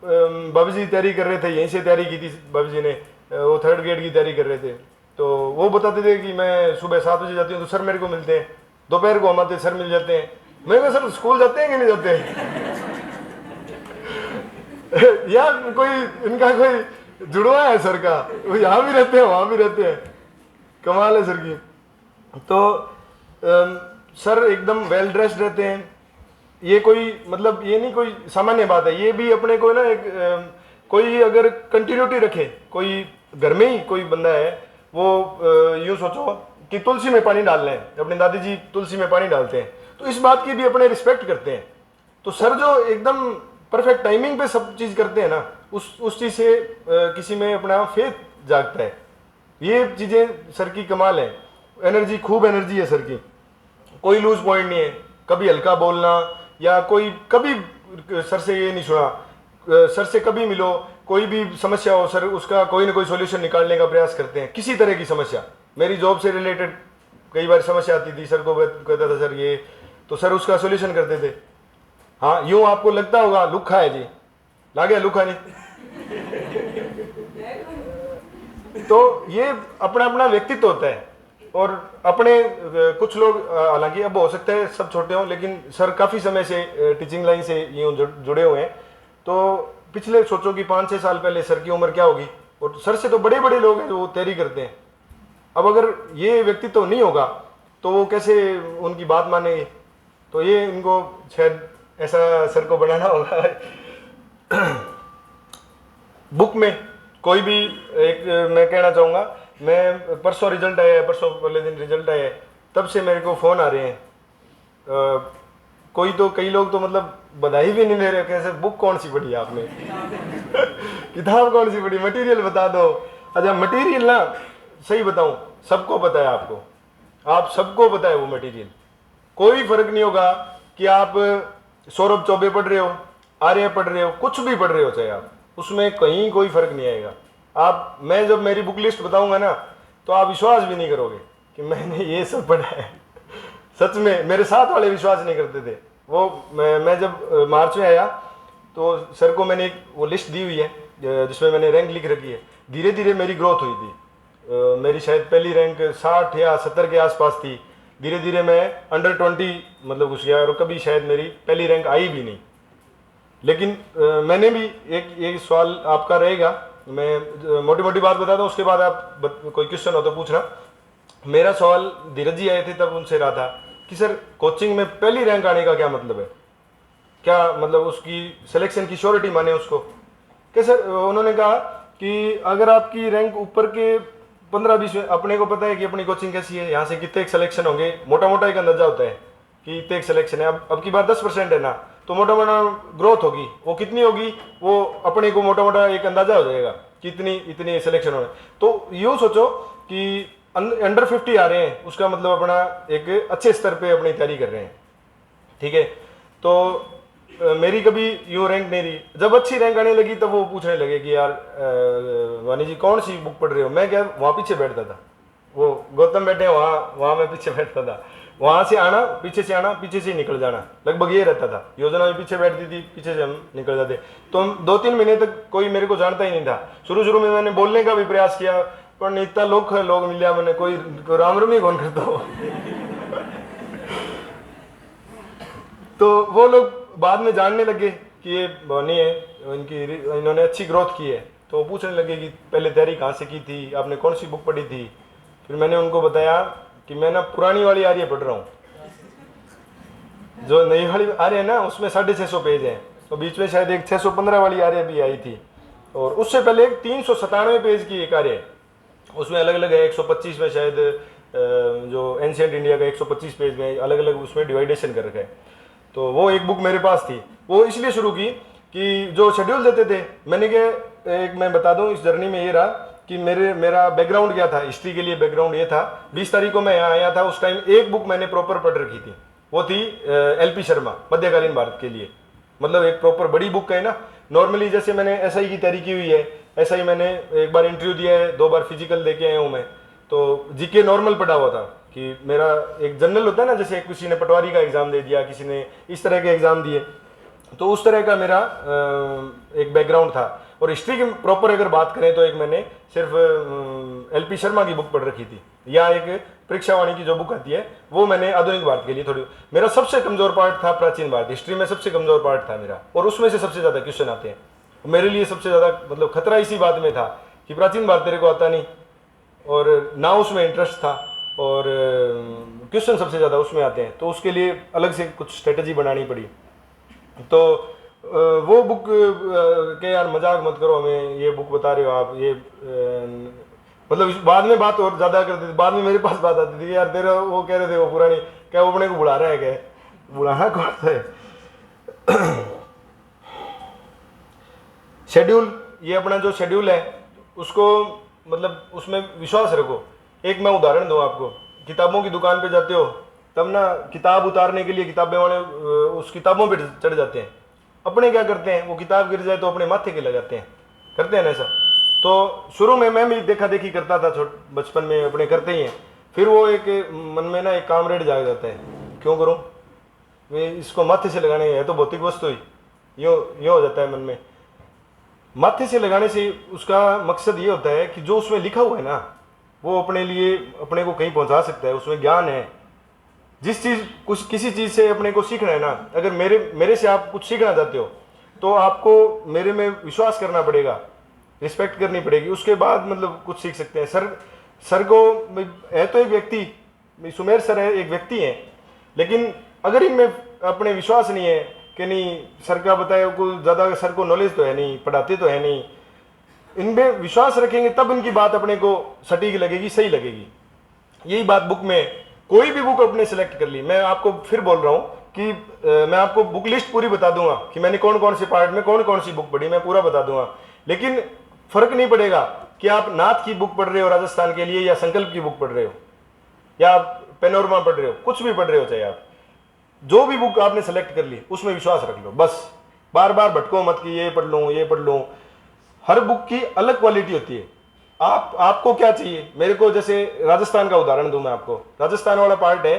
बाबू जी तैयारी कर रहे थे, यहीं से तैयारी की थी बाबू जी ने, वो 3rd ग्रेड की तैयारी कर रहे थे, तो वो बताते थे कि मैं सुबह 7 बजे जाती हूँ तो सर मेरे को मिलते हैं, दोपहर को हम आते सर मिल जाते हैं। मैं कहा सर स्कूल जाते हैं कि नहीं जाते हैं? या कोई इनका कोई जुड़वा है सर का, वो यहाँ भी रहते हैं वहाँ भी रहते हैं, कमाल है सर की। तो सर एकदम वेल ड्रेस्ड रहते हैं। ये कोई मतलब ये नहीं कोई सामान्य बात है, ये भी अपने को ना एक कोई अगर कंटिन्यूटी रखे, कोई घर में ही कोई बंदा है वो यूँ सोचो कि तुलसी में पानी डाल रहे हैं, अपने दादी जी तुलसी में पानी डालते हैं, तो इस बात की भी अपने रिस्पेक्ट करते हैं। तो सर जो एकदम परफेक्ट टाइमिंग पे सब चीज़ करते हैं ना, उस चीज़ से किसी में अपना फेथ जागता है। ये चीज़ें सर की कमाल है। एनर्जी, खूब एनर्जी है सर की, कोई लूज पॉइंट नहीं है। कभी हल्का बोलना या कोई कभी सर से ये नहीं सुना, सर से कभी मिलो, कोई भी समस्या हो सर उसका कोई ना कोई सॉल्यूशन निकालने का प्रयास करते हैं। किसी तरह की समस्या, मेरी जॉब से रिलेटेड कई बार समस्या आती थी, सर को कहता था सर ये, तो सर उसका सॉल्यूशन करते थे। हाँ, यूं आपको लगता होगा लुखा है जी, ला गया लुखा नहीं। तो ये अपना अपना व्यक्तित्व होता है। और अपने कुछ लोग हालांकि अब हो सकता है सब छोटे हों, लेकिन सर काफ़ी समय से टीचिंग लाइन से यूँ जुड़े हुए हैं। तो पिछले सोचो कि 5-6 साल पहले सर की उम्र क्या होगी, और सर से तो बड़े बड़े लोग हैं जो तैयारी करते हैं। अब अगर ये व्यक्तित्व नहीं होगा तो वो कैसे उनकी बात मानेंगे? तो ये इनको शायद ऐसा सर को बनाना होगा। बुक में कोई भी एक मैं कहना चाहूँगा, मैं परसों रिजल्ट आया है, परसों वाले दिन रिजल्ट आया है, तब से मेरे को फ़ोन आ रहे हैं। कई लोग तो मतलब बधाई भी नहीं ले रहे, कैसे बुक कौन सी पढ़ी आपने? किताब कौन सी पढ़ी? मटेरियल बता दो। अच्छा मटेरियल ना, सही बताऊं, सबको पता है, आप सबको पता है वो मटेरियल। कोई फर्क नहीं होगा कि आप सौरभ चौबे पढ़ रहे हो, आर्य पढ़ रहे हो, कुछ भी पढ़ रहे हो चाहे आप, उसमें कहीं कोई फर्क नहीं आएगा। मैं जब मेरी बुक लिस्ट बताऊंगा ना तो आप विश्वास भी नहीं करोगे कि मैंने ये सब पढ़ा है। सच में मेरे साथ वाले विश्वास नहीं करते थे। वो मैं जब मार्च में आया तो सर को मैंने एक वो लिस्ट दी हुई है जिसमें मैंने रैंक लिख रखी है। धीरे धीरे मेरी ग्रोथ हुई थी। मेरी शायद पहली रैंक 60 या 70 के आसपास थी। धीरे धीरे मैं अंडर 20 मतलब घुस गया, और कभी शायद मेरी पहली रैंक आई भी नहीं। लेकिन मैंने भी एक सवाल आपका रहेगा, मैं मोटी मोटी बात बताता हूँ, उसके बाद आप कोई क्वेश्चन हो तो पूछना। मेरा सवाल धीरज जी आए थे तब उनसे रहा था कि सर कोचिंग में पहली रैंक आने का क्या मतलब है, क्या मतलब उसकी सिलेक्शन की श्योरिटी माने उसको। कि सर उन्होंने कहा कि अगर आपकी रैंक ऊपर के 15-20 में, अपने को पता है कि अपनी कोचिंग कैसी है, यहाँ से कितने सिलेक्शन होंगे, मोटा मोटा एक अंदाजा होता है कि इतने एक सिलेक्शन है। अब की बार 10% है ना, तो मोटा मोटा ग्रोथ होगी, वो कितनी होगी वो अपने को मोटा मोटा एक अंदाजा हो जाएगा कि इतनी सिलेक्शन होने। तो यूँ सोचो कि अंडर 50 आ रहे हैं, उसका मतलब अपना एक अच्छे स्तर पे अपनी तैयारी कर रहे हैं, ठीक है। तो मेरी कभी यूँ रैंक नहीं रही। जब अच्छी रैंक आने लगी तब वो पूछने लगे कि यार वानी जी कौन सी बुक पढ़ रहे हो। मैं क्या वहाँ पीछे बैठता था, वो गौतम बैठे हैं वहाँ मैं पीछे बैठता था। वहाँ से आना, पीछे से आना, पीछे से निकल जाना, लगभग ये रहता था। योजना भी पीछे बैठती थी, पीछे से हम निकल जाते। तो हम 2-3 महीने तक कोई मेरे को जानता ही नहीं था। शुरू में मैंने बोलने का भी प्रयास किया, पर इतना लोग मिल गया, मैंने कोई राम रमी कौन करता हो। तो वो लोग बाद में जानने लगे कि ये भवानी है, इन्होंने अच्छी ग्रोथ की है। तो वो पूछने लगे कि पहले तैयारी कहाँ से की थी, आपने कौन सी बुक पढ़ी थी। फिर मैंने उनको बताया कि मैं ना पुरानी वाली आर्य पढ़ रहा हूँ, जो नई वाली आर्य है ना उसमें 650 पेज हैं, तो बीच में शायद एक 615 वाली आर्य भी आई थी, और उससे पहले एक 397 पेज की एक आर्य है, उसमें अलग अलग है। 125 में शायद जो एंशिएंट इंडिया का 125 पेज में अलग अलग उसमें डिवाइडेशन कर रखा है। तो वो एक बुक मेरे पास थी, वो इसलिए शुरू की कि जो शेड्यूल देते थे, मैंने क्या एक मैं बता दूं इस जर्नी में ये रहा कि मेरा बैकग्राउंड क्या था, हिस्ट्री के लिए बैकग्राउंड ये था। 20 तारीख को मैं यहाँ आया था, उस टाइम एक बुक मैंने प्रॉपर पढ़ रखी थी, वो थी LP शर्मा मध्यकालीन भारत के लिए, मतलब एक प्रॉपर बड़ी बुक है ना। नॉर्मली जैसे मैंने SI की तैयारी की हुई है, SI मैंने एक बार इंटरव्यू दिया है, 2 बार फिजिकल दे के आया हूँ मैं। तो GK नॉर्मल पढ़ा हुआ था कि मेरा एक जनरल होता है ना, जैसे किसी ने पटवारी का एग्जाम दे दिया, किसी ने इस तरह के एग्जाम दिए, तो उस तरह का मेरा एक बैकग्राउंड था। और हिस्ट्री की प्रॉपर अगर बात करें तो एक मैंने सिर्फ LP शर्मा की बुक पढ़ रखी थी, या एक परीक्षावाणी की जो बुक आती है वो मैंने आधुनिक भारत के लिए थोड़ी। मेरा सबसे कमजोर पार्ट था प्राचीन भारत, हिस्ट्री में सबसे कमजोर पार्ट था मेरा, और उसमें से सबसे ज्यादा क्वेश्चन आते हैं। मेरे लिए सबसे ज्यादा मतलब खतरा इसी बात में था कि प्राचीन भारत तेरे को आता नहीं, और ना उसमें इंटरेस्ट था, और क्वेश्चन सबसे ज़्यादा उसमें आते हैं, तो उसके लिए अलग से कुछ स्ट्रेटजी बनानी पड़ी। तो वो बुक के यार मजाक मत करो, हमें ये बुक बता रहे हो आप, ये मतलब बाद में बात और ज़्यादा करते थे। बाद में मेरे पास बात आती थी, यार तेरा वो कह रहे थे वो पुरानी, क्या वो अपने को बुला रहा है, क्या बुलाना कौन सा है। शेड्यूल, ये अपना जो शेड्यूल है उसको मतलब उसमें विश्वास रखो। एक मैं उदाहरण दूं आपको, किताबों की दुकान पे जाते हो तब ना किताब उतारने के लिए किताबें वाले उस किताबों पे चढ़ जाते हैं। अपने क्या करते हैं, वो किताब गिर जाए तो अपने माथे के लगाते हैं, करते हैं ना ऐसा। तो शुरू में मैं भी देखा देखी करता था, बचपन में अपने करते ही हैं। फिर वो एक मन में ना एक कामरेड जाग जाता है, क्यों करूँ, वे इसको माथे से लगाने है तो भौतिक वस्तु ही, यो हो जाता है मन में। माथे से लगाने से उसका मकसद ये होता है कि जो उसमें लिखा हुआ है ना वो अपने लिए अपने को कहीं पहुंचा सकता है, उसमें ज्ञान है। जिस चीज़ कुछ किसी चीज़ से अपने को सीखना है ना, अगर मेरे से आप कुछ सीखना चाहते हो तो आपको मेरे में विश्वास करना पड़ेगा, रिस्पेक्ट करनी पड़ेगी, उसके बाद मतलब कुछ सीख सकते हैं। सर को है तो एक व्यक्ति, सुमेर सर है, एक व्यक्ति है, लेकिन अगर इनमें अपने विश्वास नहीं है कि नहीं सर का बताया कुछ ज़्यादा, सर को नॉलेज तो है नहीं, पढ़ाते तो है नहीं, इनमें विश्वास रखेंगे तब इनकी बात अपने को सटीक लगेगी, सही लगेगी। यही बात बुक में, कोई भी बुक अपने सेलेक्ट कर ली, मैं आपको फिर बोल रहा हूँ कि मैं आपको बुक लिस्ट पूरी बता दूंगा कि मैंने कौन कौन से पार्ट में कौन कौन सी बुक पढ़ी, मैं पूरा बता दूंगा। लेकिन फर्क नहीं पड़ेगा कि आप नाथ की बुक पढ़ रहे हो राजस्थान के लिए, या संकल्प की बुक पढ़ रहे हो, या आप पेनोरमा पढ़ रहे हो, कुछ भी पढ़ रहे हो, चाहे आप जो भी बुक आपने सेलेक्ट कर ली उसमें विश्वास रख लो, बस बार बार भटको मत कि ये पढ़ लूँ ये पढ़ लूँ। हर बुक की अलग क्वालिटी होती है। आपको क्या चाहिए, मेरे को जैसे राजस्थान का उदाहरण दूं मैं आपको, राजस्थान वाला पार्ट है,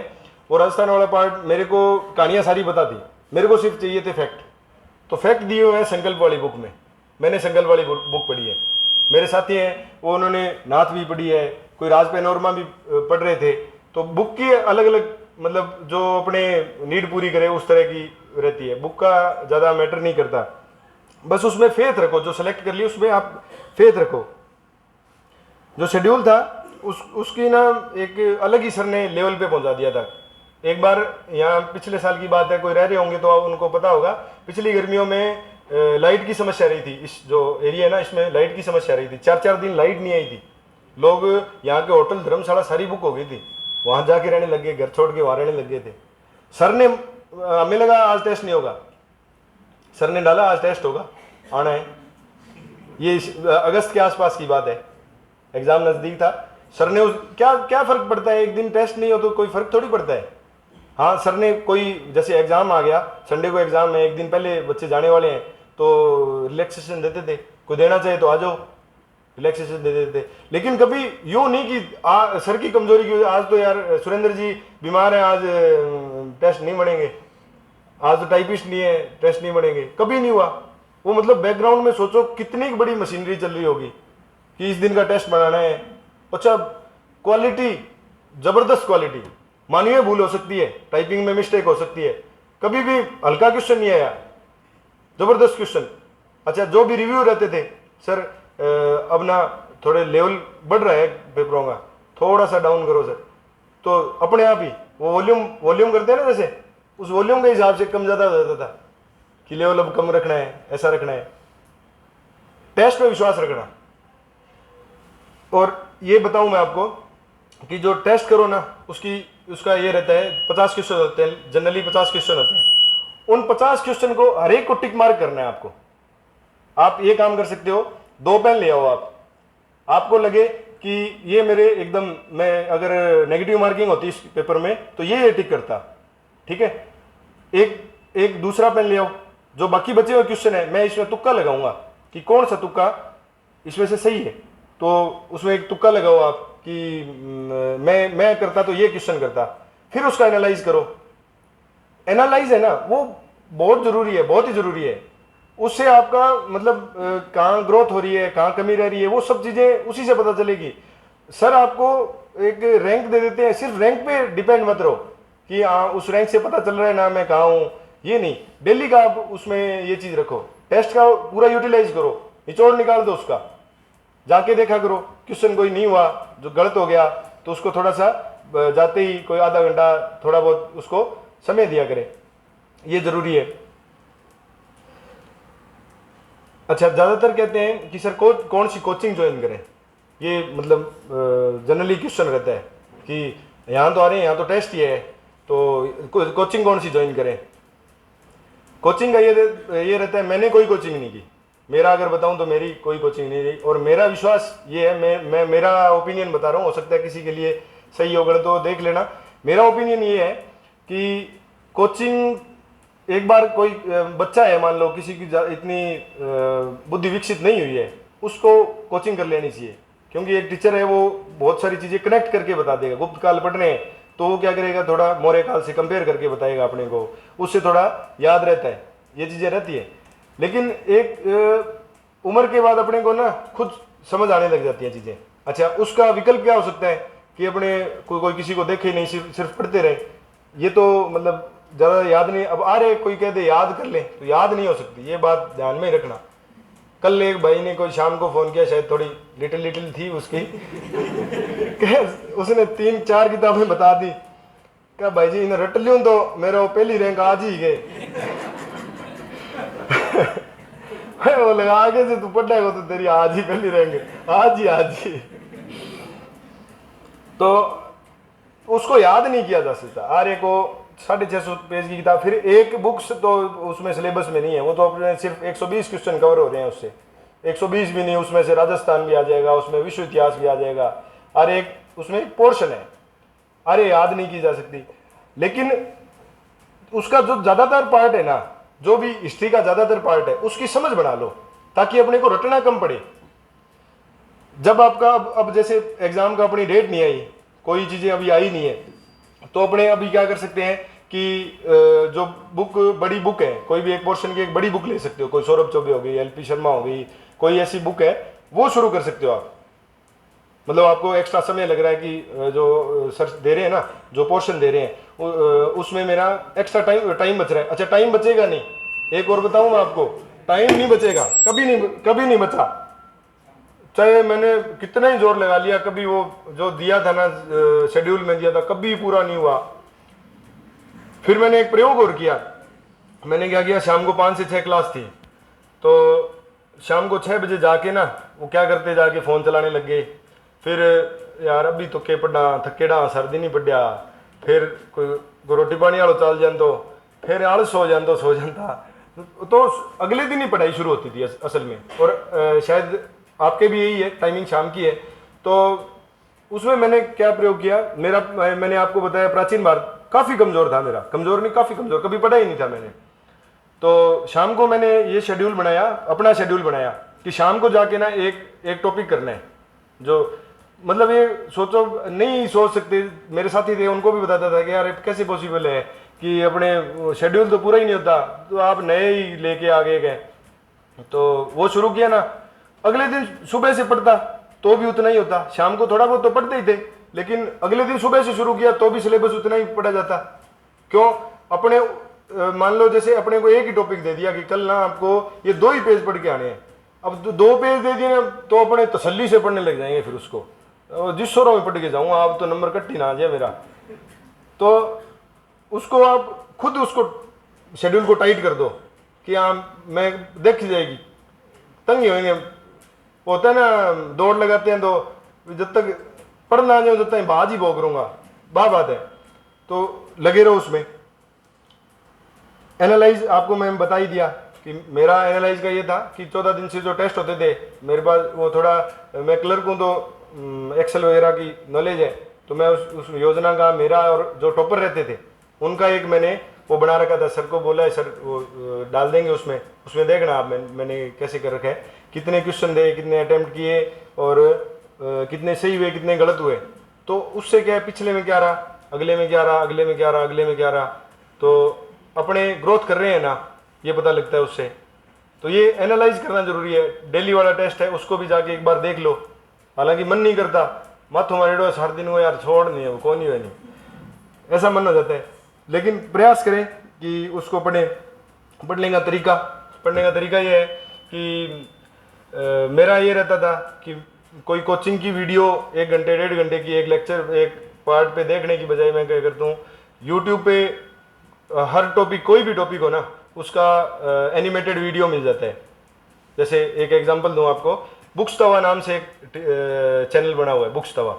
वो राजस्थान वाला पार्ट मेरे को कहानियां सारी बता दी, मेरे को सिर्फ चाहिए थे फैक्ट। तो फैक्ट दिए हुए हैं संकल्प वाली बुक में, मैंने संकल्प वाली बुक पढ़ी है। मेरे साथी हैं वो उन्होंने नाथ भी पढ़ी है, कोई राज पेनोरमा भी पढ़ रहे थे। तो बुक की अलग अलग मतलब जो अपने नीड पूरी करे उस तरह की रहती है, बुक का ज़्यादा मैटर नहीं करता, बस उसमें फेथ रखो, जो सेलेक्ट कर लिया उसमें आप फेथ रखो। जो शेड्यूल था उसकी ना एक अलग ही सर ने लेवल पे पहुंचा दिया था एक बार यहाँ पिछले साल की बात है, कोई रह रहे होंगे तो उनको पता होगा, पिछली गर्मियों में लाइट की समस्या रही थी। इस जो एरिया है ना, इसमें लाइट की समस्या रही थी, 4-4 दिन लाइट नहीं आई थी। लोग यहाँ के होटल धर्मशाला सारी बुक हो गई थी, वहाँ जाके रहने लग गए, घर छोड़ के वहाँ रहने लग गए थे। सर ने, हमें लगा आज टेस्ट नहीं होगा, सर ने डाला आज टेस्ट होगा, आना है। ये अगस्त के आसपास की बात है, एग्जाम नज़दीक था। सर ने क्या क्या फ़र्क पड़ता है, एक दिन टेस्ट नहीं हो तो कोई फ़र्क थोड़ी पड़ता है। हाँ, सर ने कोई जैसे एग्ज़ाम आ गया, संडे को एग्ज़ाम है, एक दिन पहले बच्चे जाने वाले हैं तो रिलैक्सेशन देते थे, कोई देना चाहे तो आ जाओ, रिलैक्सेशन दे देते थे। लेकिन कभी यूँ नहीं कि सर की कमजोरी की वजह आज तो यार सुरेंद्र जी बीमार हैं, आज टेस्ट नहीं बढ़ेंगे, आज तो टाइपिस्ट नहीं है, टेस्ट नहीं बढ़ेंगे, कभी नहीं हुआ। वो मतलब बैकग्राउंड में सोचो कितनी बड़ी मशीनरी चल रही होगी कि इस दिन का टेस्ट बनाना है। अच्छा, क्वालिटी, जबरदस्त क्वालिटी, मानवीय भूल हो सकती है, टाइपिंग में मिस्टेक हो सकती है, कभी भी हल्का क्वेश्चन नहीं आया, जबरदस्त क्वेश्चन। अच्छा, जो भी रिव्यू रहते थे, सर अब ना थोड़े लेवल बढ़ रहा है पेपरों का, थोड़ा सा डाउन करो सर, तो अपने आप ही वो वॉल्यूम करते हैं ना, जैसे उस वॉल्यूम के हिसाब से कम ज़्यादा हो जाता था कि लेवल अब कम रखना है, ऐसा रखना है। टेस्ट पे विश्वास रखना। और ये बताऊं मैं आपको कि जो टेस्ट करो ना, उसका ये रहता है 50 क्वेश्चन होते हैं, जनरली 50 क्वेश्चन होते हैं। उन 50 क्वेश्चन को हर एक को टिक मार्क करना है आपको। आप ये काम कर सकते हो, 2 पेन ले आओ आपको लगे कि ये मेरे एकदम, मैं अगर नेगेटिव मार्किंग होती इस पेपर में तो ये टिक करता, ठीक है। एक दूसरा पेन ले आओ, जो बाकी बचे हुए क्वेश्चन है मैं इसमें तुक्का लगाऊंगा कि कौन सा तुक्का इसमें से सही है, तो उसमें एक तुक्का लगाओ आप कि मैं करता तो ये क्वेश्चन करता, फिर उसका एनालाइज करो। एनालाइज है ना, वो बहुत जरूरी है, बहुत ही जरूरी है। उससे आपका मतलब कहाँ ग्रोथ हो रही है, कहाँ कमी रह रही है, वो सब चीजें उसी से पता चलेगी। सर आपको एक रैंक दे देते हैं, सिर्फ रैंक पे डिपेंड मत रहो कि उस रैंक से पता चल रहा है ना मैं कहाँ हूँ, ये नहीं। डेली का आप उसमें ये चीज रखो, टेस्ट का पूरा यूटिलाइज करो, निचोड़ निकाल दो उसका, जाके देखा करो क्वेश्चन कोई नहीं हुआ जो गलत हो गया तो उसको थोड़ा सा जाते ही कोई आधा घंटा थोड़ा बहुत उसको समय दिया करें, ये जरूरी है। अच्छा, ज्यादातर कहते हैं कि सर कौन सी कोचिंग ज्वाइन करें, ये मतलब जनरली क्वेश्चन रहता है कि यहाँ तो आ रहे हैं, यहाँ तो टेस्ट ही है, तो कोचिंग कौन सी ज्वाइन करें। कोचिंग का ये रहता है, मैंने कोई कोचिंग नहीं की, मेरा अगर बताऊं तो मेरी कोई कोचिंग नहीं रही, और मेरा विश्वास ये है, मैं मेरा ओपिनियन बता रहा हूँ, हो सकता है किसी के लिए सही हो गलत तो देख लेना। मेरा ओपिनियन ये है कि कोचिंग, एक बार कोई बच्चा है मान लो, किसी की इतनी बुद्धि विकसित नहीं हुई है, उसको कोचिंग कर लेनी चाहिए, क्योंकि एक टीचर है वो बहुत सारी चीज़ें कनेक्ट करके बता देगा। गुप्त काल पढ़ने हैं तो वो क्या करेगा, थोड़ा मौर्य काल से कंपेयर करके बताएगा अपने को, उससे थोड़ा याद रहता है, ये चीज़ें रहती है। लेकिन एक उम्र के बाद अपने को ना खुद समझ आने लग जाती है चीज़ें। अच्छा, उसका विकल्प क्या हो सकता है कि अपने कोई किसी को देखे नहीं, सिर्फ पढ़ते रहे, ये तो मतलब ज़्यादा याद नहीं। अब आ रहे कोई कहते याद कर ले, तो याद नहीं हो सकती, ये बात ध्यान में ही रखना। कल एक भाई ने कोई शाम को फ़ोन किया, शायद थोड़ी लिटिल थी उसकी उसने 3-4 किताबें बता दी, क्या भाई जी इन्हें रट लूँ तो मेरा पहली रैंक आज ही गए वो लगा आगे से तू पढ़ेगा तो तेरी आज ही पहली रैंक, आज ही। तो उसको याद नहीं किया जा सकता। आर्य को 650 पेज की किताब, फिर एक बुक्स तो उसमें सिलेबस में नहीं है, वो तो अपने सिर्फ 120 क्वेश्चन कवर हो रहे हैं उससे, 120 भी नहीं, उसमें से राजस्थान भी आ जाएगा, उसमें विश्व इतिहास भी आ जाएगा, और एक उसमें एक पोर्शन है, अरे याद नहीं की जा सकती। लेकिन उसका जो ज़्यादातर पार्ट है ना, जो भी हिस्ट्री का ज़्यादातर पार्ट है, उसकी समझ बना लो ताकि अपने को रटना कम पड़े। जब आपका अब जैसे एग्जाम का अपनी डेट नहीं आई, कोई चीज़ें अभी आई नहीं है, तो अपने अभी क्या कर सकते हैं कि जो बुक, बड़ी बुक है, कोई भी एक पोर्शन की एक बड़ी बुक ले सकते हो, कोई सौरभ चौबे हो गई, एलपी शर्मा हो गई, कोई ऐसी बुक है वो शुरू कर सकते हो आप। मतलब आपको एक्स्ट्रा समय लग रहा है कि जो सर दे रहे हैं ना, जो पोर्शन दे रहे हैं उसमें मेरा एक्स्ट्रा टाइम बच रहा है। अच्छा, टाइम बचेगा नहीं, एक और बताऊं मैं आपको, टाइम नहीं बचेगा, कभी नहीं बचा, चाहे मैंने कितना ही जोर लगा लिया, कभी वो जो दिया था ना शेड्यूल में दिया था, कभी पूरा नहीं हुआ। फिर मैंने एक प्रयोग और किया। मैंने क्या किया, शाम को 5 से 6 क्लास थी, तो शाम को 6 बजे जाके ना वो क्या करते, जाके फ़ोन चलाने लग गए। फिर यार अभी तो के पढ़ना थकेड़ा सर्दी नहीं पढ़िया, फिर कोई रोटी पानी वालों चल जान तो फिर आलस सो जाता। तो अगले दिन ही पढ़ाई शुरू होती थी असल में। और शायद आपके भी यही है, टाइमिंग शाम की है। तो उसमें मैंने क्या प्रयोग किया, मैंने आपको बताया प्राचीन भारत काफ़ी कमज़ोर था मेरा, कमज़ोर नहीं काफ़ी कमज़ोर, कभी पढ़ा ही नहीं था मैंने। तो शाम को मैंने ये शेड्यूल बनाया, अपना शेड्यूल बनाया कि शाम को जाके ना एक टॉपिक करना है। जो मतलब ये सोचो नहीं सोच सकते, मेरे साथी थे उनको भी बताता था कि यार कैसे पॉसिबल है कि अपने शेड्यूल तो पूरा ही नहीं होता, तो आप नए ही लेके आगे गए। तो वो शुरू किया ना, अगले दिन सुबह से पढ़ता तो भी उतना ही होता, शाम को थोड़ा बहुत तो पढ़ते ही थे, लेकिन अगले दिन सुबह से शुरू किया तो भी सिलेबस उतना ही पढ़ा जाता। क्यों? अपने मान लो जैसे अपने को एक ही टॉपिक दे दिया कि कल ना आपको ये 2 ही पेज पढ़ के आने हैं, अब 2 पेज दे दिए ना तो अपने तसल्ली से पढ़ने लग जाएंगे। फिर उसको जिस शोरों में पढ़ के जाऊंगा अब तो नंबर कट ही ना आ जाए मेरा। तो उसको आप खुद उसको शेड्यूल को टाइट कर दो कि हाँ मैं देख जाएगी, तंग ही होंगे। होता है ना, दौड़ लगाते हैं तो जब तक पढ़ना आ जाए जब तक बाज ही भोग करूंगा, बात है। तो लगे रहो उसमें। एनालाइज आपको मैं बता ही दिया कि मेरा एनालाइज का ये था कि 14 दिन से जो टेस्ट होते थे मेरे पास, वो थोड़ा मैं क्लर्क हूँ तो एक्सेल वगैरह की नॉलेज है, तो मैं उस योजना का मेरा और जो टॉपर रहते थे उनका एक मैंने वो बना रखा था। सर को बोला है सर वो डाल देंगे उसमें देखना आप मैंने कैसे कर रखा है, कितने क्वेश्चन थे, कितने अटेम्प्ट किए और कितने सही हुए कितने गलत हुए। तो उससे क्या है, पिछले में क्या रहा, अगले में क्या रहा, अगले में क्या रहा, अगले में क्या रहा, तो अपने ग्रोथ कर रहे हैं ना, ये पता लगता है उससे। तो ये एनालाइज करना जरूरी है। डेली वाला टेस्ट है उसको भी जाके एक बार देख लो, हालांकि मन नहीं करता, मत हमारे डो सारे दिन वो यार छोड़ नहीं है वो कौन ही है नहीं, ऐसा मन हो जाता है। लेकिन प्रयास करें कि उसको पढ़ें। पढ़ने का तरीका ये है कि मेरा ये रहता था कि कोई कोचिंग की वीडियो 1 घंटे 1.5 घंटे की एक लेक्चर एक पार्ट पे देखने की बजाय मैं क्या करता हूँ, यूट्यूब पे हर टॉपिक कोई भी टॉपिक हो ना उसका एनिमेटेड वीडियो मिल जाता है। जैसे एक एग्जांपल दूं आपको, बुक्स तवा नाम से एक चैनल बना हुआ है, बुक्स तवा।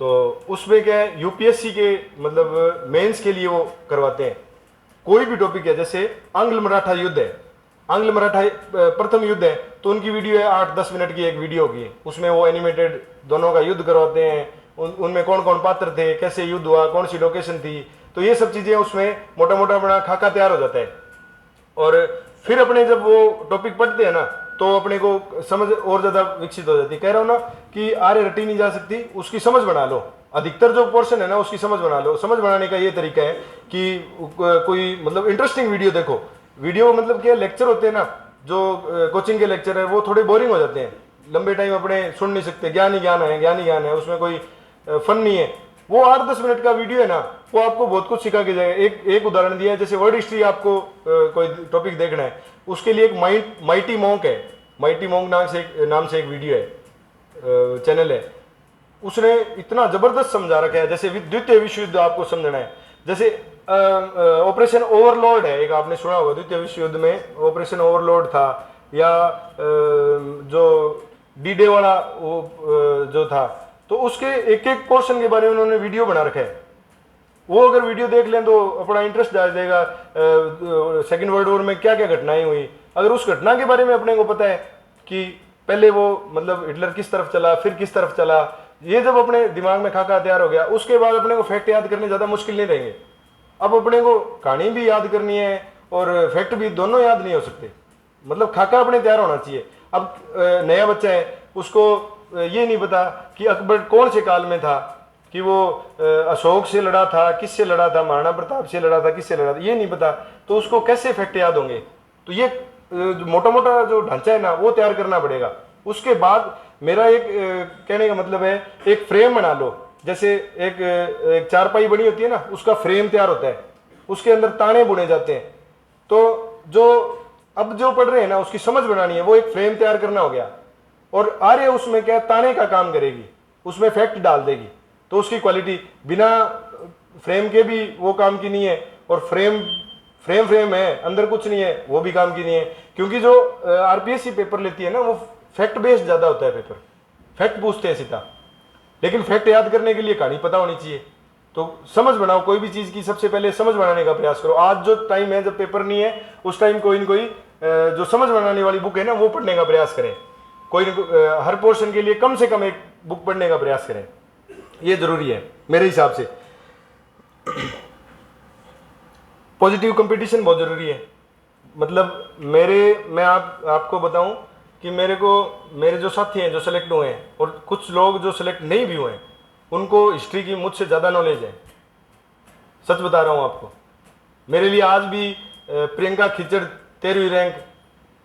तो उसमें क्या है, यूपीएससी के मतलब मेंस के लिए वो करवाते हैं। कोई भी टॉपिक है, जैसे आंग्ल मराठा युद्ध है, आंग्ल मराठा प्रथम युद्ध है, तो उनकी वीडियो है 8-10 मिनट की एक वीडियो की, उसमें वो एनिमेटेड दोनों का युद्ध करवाते हैं, उनमें कौन कौन पात्र थे, कैसे युद्ध हुआ, कौन सी लोकेशन थी, तो ये सब चीजें उसमें मोटा मोटा अपना खाका तैयार हो जाता है। और फिर अपने जब वो टॉपिक पढ़ते हैं ना तो अपने को समझ और ज्यादा विकसित हो जाती है। कह रहा हूँ ना कि आर्य रटी नहीं जा सकती, उसकी समझ बना लो। अधिकतर जो पोर्शन है ना उसकी समझ बना लो। समझ बनाने का ये तरीका है कि कोई मतलब इंटरेस्टिंग वीडियो देखो। वीडियो मतलब क्या, लेक्चर होते हैं ना जो कोचिंग के लेक्चर है वो थोड़े बोरिंग हो जाते हैं, लंबे टाइम अपने सुन नहीं सकते, ज्ञान ही ज्ञान है, उसमें कोई फन नहीं है। वो 8-10 मिनट का वीडियो है ना वो आपको बहुत कुछ सिखा के जाएगा। एक उदाहरण दिया है, जैसे वर्ड हिस्ट्री आपको कोई टॉपिक देखना है, उसके लिए एक माइटी मॉन्क है, माइटी मॉन्क नाम से एक वीडियो है, चैनल है, उसने इतना जबरदस्त समझा रखा है। जैसे द्वितीय विश्व युद्ध आपको समझना है, जैसे ऑपरेशन ओवरलॉर्ड है, एक आपने सुना होगा, द्वितीय विश्व युद्ध में ऑपरेशन ओवरलॉर्ड था, या जो डी-डे वाला वो जो था, तो उसके एक एक पोर्शन के बारे में उन्होंने वीडियो बना रखा है। वो अगर वीडियो देख लें तो अपना इंटरेस्ट डाल देगा सेकेंड वर्ल्ड वॉर में क्या क्या घटनाएं हुई। अगर उस घटना के बारे में अपने को पता है कि पहले वो मतलब हिटलर किस तरफ चला फिर किस तरफ चला, ये जब अपने दिमाग में खाका तैयार हो गया, उसके बाद अपने को फैक्ट याद करने ज़्यादा मुश्किल नहीं रहेंगे। अब अपने को कहानी भी याद करनी है और फैक्ट भी, दोनों याद नहीं हो सकते, मतलब खाका अपने तैयार होना चाहिए। अब नया बच्चा है, उसको ये नहीं पता कि अकबर कौन से काल में था, कि वो अशोक से लड़ा था, किससे लड़ा था, महाराणा प्रताप से लड़ा था, किससे लड़ा था, ये नहीं पता, तो उसको कैसे फैक्ट याद होंगे। तो ये मोटा मोटा जो ढांचा है ना वो तैयार करना पड़ेगा। उसके बाद मेरा एक कहने का मतलब है, एक फ्रेम बना लो। जैसे एक चारपाई बनी होती है ना, उसका फ्रेम तैयार होता है, उसके अंदर ताने बुने जाते हैं। तो जो अब जो पढ़ रहे हैं ना उसकी समझ बनानी है, वो एक फ्रेम तैयार करना हो गया। और आर्य उसमें क्या ताने का काम करेगी, उसमें फैक्ट डाल देगी, तो उसकी क्वालिटी बिना फ्रेम के भी वो काम की नहीं है और फ्रेम है, अंदर कुछ नहीं है, वो भी काम की नहीं है। क्योंकि जो आरपीएससी पेपर लेती है ना, वो फैक्ट बेस्ड ज़्यादा होता है पेपर, फैक्ट पूछते हैं सीधा। लेकिन फैक्ट याद करने के लिए कहानी पता होनी चाहिए। तो समझ बनाओ, कोई भी चीज़ की सबसे पहले समझ बनाने का प्रयास करो। आज जो टाइम है जब पेपर नहीं है, उस टाइम कोई न कोई जो समझ बनाने वाली बुक है ना, वो पढ़ने का प्रयास करें। कोई हर पोर्शन के लिए कम से कम एक बुक पढ़ने का प्रयास करें, ये जरूरी है मेरे हिसाब से। पॉजिटिव कंपटीशन बहुत जरूरी है। मतलब मैं आपको बताऊं कि मेरे जो साथी हैं जो सेलेक्ट हुए हैं, और कुछ लोग जो सेलेक्ट नहीं भी हुए हैं, उनको हिस्ट्री की मुझसे ज़्यादा नॉलेज है। सच बता रहा हूं आपको। मेरे लिए आज भी प्रियंका खिचड़ 13वीं रैंक,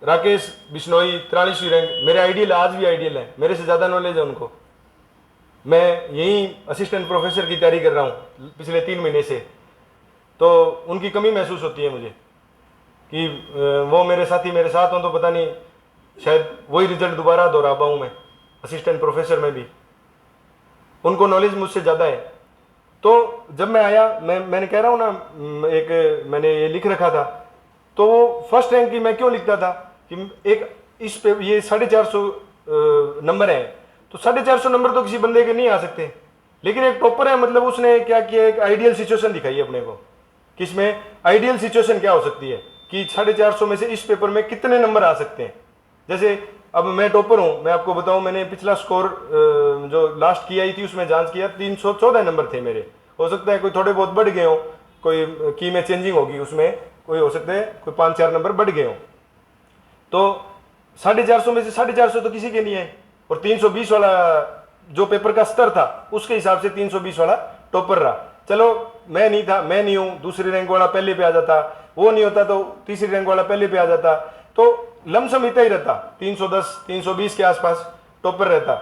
राकेश बिश्नोई 43वीं रैंक मेरे आइडियल, आज भी आइडियल है। मेरे से ज़्यादा नॉलेज है उनको। मैं यही असिस्टेंट प्रोफेसर की तैयारी कर रहा हूँ पिछले 3 महीने से। तो उनकी कमी महसूस होती है मुझे कि वो मेरे साथी मेरे साथ हों तो पता नहीं शायद वही रिजल्ट दोबारा दोहरा पाऊँ मैं असिस्टेंट प्रोफेसर में भी। उनको नॉलेज मुझसे ज़्यादा है। तो जब मैं आया, मैंने कह रहा हूँ ना, एक मैंने ये लिख रखा था, तो वो फर्स्ट रैंक की मैं क्यों लिखता था कि एक इस पे ये 450 नंबर है, तो 450 नंबर तो किसी बंदे के नहीं आ सकते। लेकिन एक टॉपर है, मतलब उसने क्या किया, एक आइडियल सिचुएशन दिखाई अपने को कि इसमें आइडियल सिचुएशन क्या हो सकती है कि 450 में से इस पेपर में कितने नंबर आ सकते हैं। जैसे अब मैं टॉपर हूँ, मैं आपको बताऊँ, मैंने पिछला स्कोर जो लास्ट की आई थी उसमें जांच किया, 314 नंबर थे मेरे। हो सकता है कोई थोड़े बहुत बढ़ गए हो, कोई की में चेंजिंग होगी, उसमें कोई हो सकता है कोई 5-4 नंबर बढ़ गए हो। तो 450 में से 450 तो किसी के नहीं है। और 320 वाला जो पेपर का स्तर था उसके हिसाब से 320 वाला टॉपर रहा। चलो मैं नहीं था, मैं नहीं हूँ, दूसरी रैंक वाला पहले पे आ जाता, वो नहीं होता तो तीसरी रैंक वाला पहले पे आ जाता, तो लमसम इतना ही रहता, 310 320 के आसपास टॉपर रहता।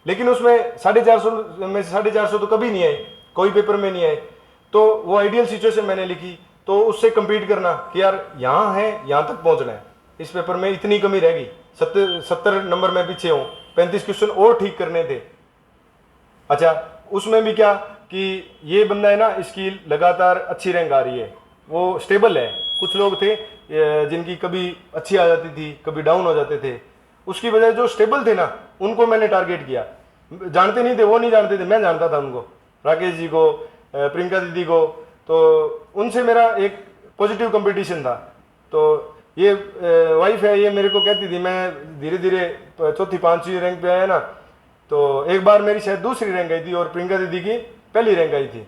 लेकिन उसमें 450 में से 450 तो कभी नहीं आए, कोई पेपर में नहीं आए। तो वो आइडियल सिचुएशन मैंने लिखी, तो उससे compete करना कि यार यहाँ है, यहाँ तक पहुँचना है, इस पेपर में इतनी कमी रहेगी, 70 नंबर में पीछे हूँ, 35 क्वेश्चन और ठीक करने थे। अच्छा, उसमें भी क्या कि ये बंदा है ना, इसकी लगातार अच्छी रैंक आ रही है, वो स्टेबल है। कुछ लोग थे जिनकी कभी अच्छी आ जाती थी, कभी डाउन हो जाते थे। उसकी वजह जो स्टेबल थे ना, उनको मैंने टारगेट किया। जानते नहीं थे, वो नहीं जानते थे, मैं जानता था उनको, राकेश जी को, प्रियंका दीदी को। तो उनसे मेरा एक पॉजिटिव कंपटीशन था। तो ये वाइफ है, ये मेरे को कहती थी, मैं धीरे धीरे 4th 5वीं रैंक पे आया ना, तो एक बार मेरी शायद दूसरी रैंक आई थी और प्रियंका दीदी की पहली रैंक आई थी।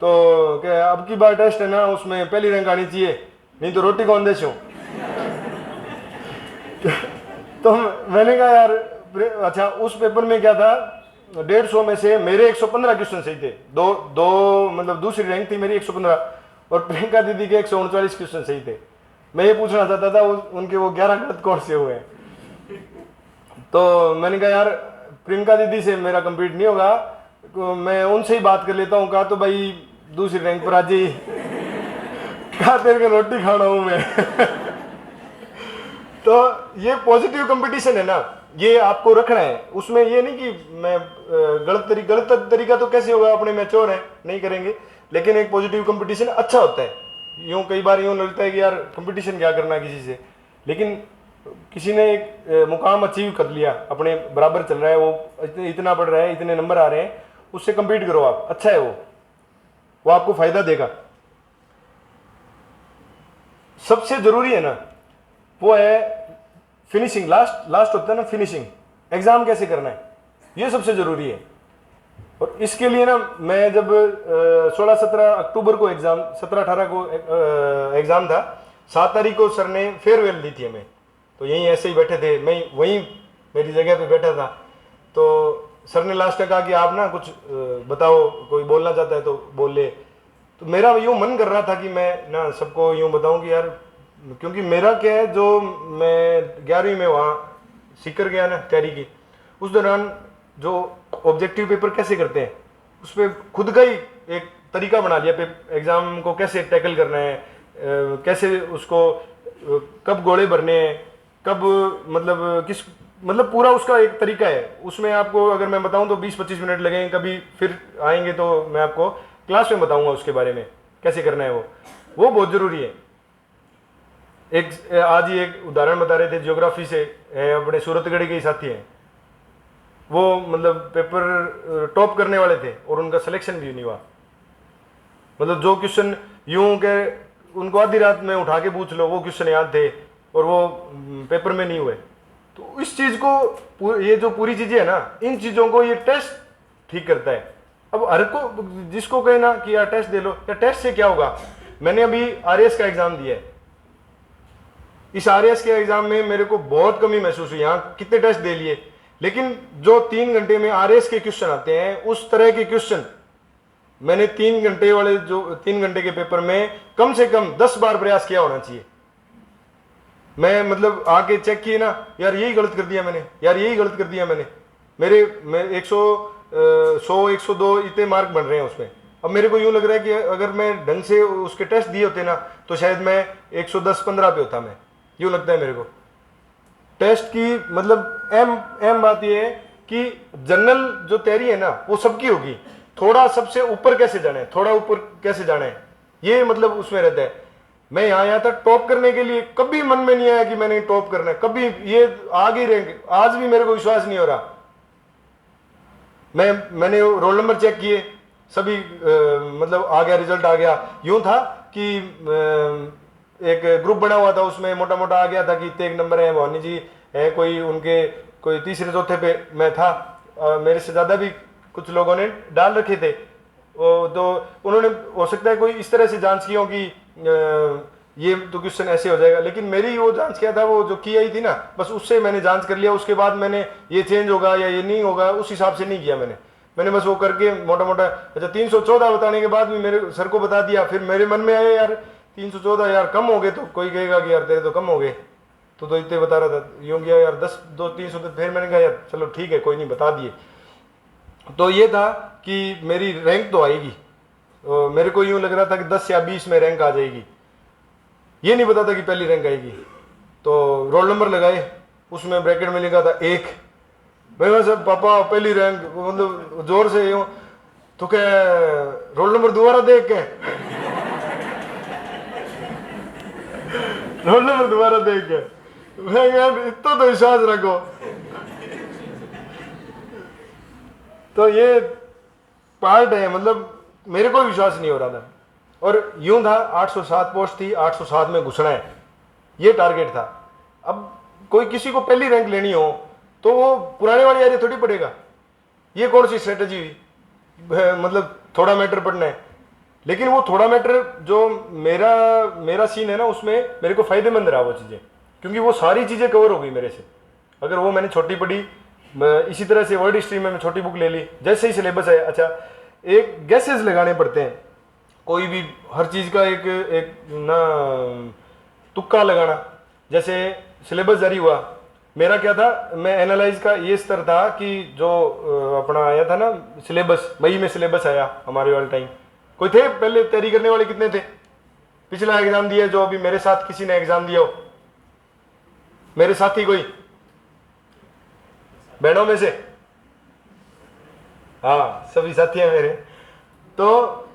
तो क्या अब की बार टेस्ट है ना, उसमें पहली रैंक आनी चाहिए, नहीं तो रोटी कौन देशों। तो मैंने कहा यार, अच्छा उस पेपर में क्या था, 150 में से मेरे 115 क्वेश्चन सही थे। दो मतलब दूसरी रैंक थी मेरी 115 और प्रियंका दीदी के 139 क्वेश्चन सही थे। मैं ये पूछना चाहता था उनके वो 11 गलत कौन से हुए हैं। तो मैंने कहा यार प्रियंका दीदी से मेरा कम्पीट नहीं होगा, तो मैं उनसे ही बात कर लेता हूँ। कहा तो भाई दूसरी रैंक पर आज ही कहा तेरे को रोटी खाना हूँ मैं। तो ये पॉजिटिव कंपटीशन है ना, ये आपको रखना है। उसमें ये नहीं कि मैं गलत तरीका तो कैसे होगा, अपने में चोर है, नहीं करेंगे। लेकिन एक पॉजिटिव कंपटीशन अच्छा होता है। यूँ कई बार यूँ लगता है कि यार कंपटीशन क्या करना किसी से, लेकिन किसी ने एक मुकाम अचीव कर लिया, अपने बराबर चल रहा है, वो इतना पढ़ रहा है, इतने नंबर आ रहे हैं, उससे compete करो आप, अच्छा है वो आपको फायदा देगा। सबसे जरूरी है ना वो है फिनिशिंग, लास्ट होता है ना फिनिशिंग, एग्जाम कैसे करना है, ये सबसे जरूरी है। और इसके लिए ना मैं जब 16-17 अक्टूबर को एग्जाम, 17-18 को एग्जाम था, 7 तारीख को सर ने फेयरवेल दी थी हमें। तो यहीं ऐसे ही बैठे थे, मैं वहीं मेरी जगह पे बैठा था। तो सर ने लास्ट में कहा कि आप ना कुछ बताओ, कोई बोलना चाहता है तो बोल ले। तो मेरा यूँ मन कर रहा था कि मैं ना सबको यूँ बताऊं कि यार, क्योंकि मेरा क्या है, जो मैं 11वीं में वहाँ सीकर गया ना तैयारी की, उस दौरान जो ऑब्जेक्टिव पेपर कैसे करते हैं उस पर खुद का ही एक तरीका बना लिया, एग्जाम को कैसे टैकल करना है, कैसे उसको कब गोले भरने हैं, कब मतलब पूरा उसका एक तरीका है। उसमें आपको अगर मैं बताऊं तो 20-25 मिनट लगेंगे, कभी फिर आएंगे तो मैं आपको क्लास में बताऊंगा उसके बारे में कैसे करना है वो। वो बहुत जरूरी है। एक आज ही एक उदाहरण बता रहे थे ज्योग्राफी से, अपने सूरतगढ़ के ही साथी हैं, वो मतलब पेपर टॉप करने वाले थे और उनका सिलेक्शन भी नहीं हुआ। मतलब जो क्वेश्चन यूं के उनको आधी रात में उठा के पूछ लो वो क्वेश्चन याद थे और वो पेपर में नहीं हुए। तो इस चीज को, ये जो पूरी चीजें है ना, इन चीजों को ये टेस्ट ठीक करता है। अब हर को जिसको कहे ना कि यार टेस्ट दे लो, या टेस्ट से क्या होगा। मैंने अभी आरएएस का एग्जाम दिया है, इस आरएएस के एग्जाम में मेरे को बहुत कमी महसूस हुई। यहाँ कितने टेस्ट दे लिए, लेकिन जो 3 घंटे में आरएएस के क्वेश्चन आते हैं, उस तरह के क्वेश्चन मैंने 3 घंटे वाले, जो 3 घंटे के पेपर में कम से कम 10 बार प्रयास किया होना चाहिए। मैं मतलब आके चेक किए ना, यार यही गलत कर दिया मैंने, यार यही गलत कर दिया मैंने। मेरे 100 102 इतने मार्क बन रहे हैं उसमें। अब मेरे को यूं लग रहा है कि अगर मैं ढंग से उसके टेस्ट दिए होते ना तो शायद मैं 110-15 पे होता। मैं यूं लगता है मेरे को। टेस्ट की मतलब अहम बात यह है कि जनरल जो तैयारी है ना वो सबकी होगी, थोड़ा सबसे ऊपर कैसे जाना है, थोड़ा ऊपर कैसे जाना है, ये मतलब उसमें रहता है। मैं यहाँ आया था टॉप करने के लिए, कभी मन में नहीं आया कि मैंने टॉप करना है, कभी ये आगे रैंक, आज भी मेरे को विश्वास नहीं हो रहा। मैंने रोल नंबर चेक किए, सभी मतलब आ गया, रिजल्ट आ गया। यूं था कि एक ग्रुप बना हुआ था, उसमें मोटा मोटा आ गया था कि इतने एक नंबर है, मोहनी जी है कोई, उनके कोई तीसरे चौथे पे मैं था। मेरे से ज़्यादा भी कुछ लोगों ने डाल रखे थे, तो उन्होंने हो सकता है कोई इस तरह से जांच की हो कि ये तो क्वेश्चन ऐसे हो जाएगा, लेकिन मेरी वो जांच किया था, वो जो की आई थी ना, बस उससे मैंने जांच कर लिया। उसके बाद मैंने ये चेंज होगा या ये नहीं होगा उस हिसाब से नहीं किया मैंने बस वो करके मोटा मोटा। अच्छा 314 बताने के बाद भी मेरे सर को बता दिया। फिर मेरे मन में आया यार 314 यार कम हो गए, तो कोई कहेगा कि यार तेरे तो कम हो गए, तो इतने बता रहा था, यूँ गया यार 300। फिर मैंने कहा यार चलो ठीक है कोई नहीं, बता दिए। तो ये था कि मेरी रैंक तो आएगी, मेरे को यूं लग रहा था कि 10 या 20 में रैंक आ जाएगी, ये नहीं पता था कि पहली रैंक आएगी। तो रोल नंबर लगाए, उसमें ब्रैकेट में लिखा था 1। मैं सब पापा पहली रैंक, मतलब जोर से यूं, तो क्या रोल नंबर दोबारा देख के रोल नंबर दोबारा देख के मैं यार इतना तो विश्वास रखो। तो ये पार्ट है, मतलब मेरे को विश्वास नहीं हो रहा था। और यूं था 807 पोस्ट थी, 807 में घुसना है, ये टारगेट था। अब कोई किसी को पहली रैंक लेनी हो तो वो पुराने वाली यारी थोड़ी पड़ेगा, ये कौन सी स्ट्रेटजी हुई, मतलब थोड़ा मैटर पढ़ना है। लेकिन वो थोड़ा मैटर जो मेरा सीन है ना, उसमें मेरे को फायदेमंद रहा वो चीज़ें, क्योंकि वो सारी चीज़ें कवर हो गई मेरे से। अगर वो मैंने छोटी पढ़ी, इसी तरह से वर्ल्ड हिस्ट्री में मैं छोटी बुक ले ली, जैसे ही सिलेबस है। अच्छा एक गैसेस लगाने पड़ते हैं, कोई भी हर चीज़ का एक ना तुक्का लगाना। जैसे सिलेबस जारी हुआ, मेरा क्या था, मैं एनालाइज का ये स्तर था कि जो अपना आया था ना सिलेबस, मई में सिलेबस आया हमारे वाले टाइम, कोई थे पहले तैयारी करने वाले कितने थे, पिछला एग्जाम दिया जो अभी मेरे साथ किसी ने एग्जाम दिया हो, मेरे साथी कोई बहनों में से, हाँ सभी साथी हैं मेरे। तो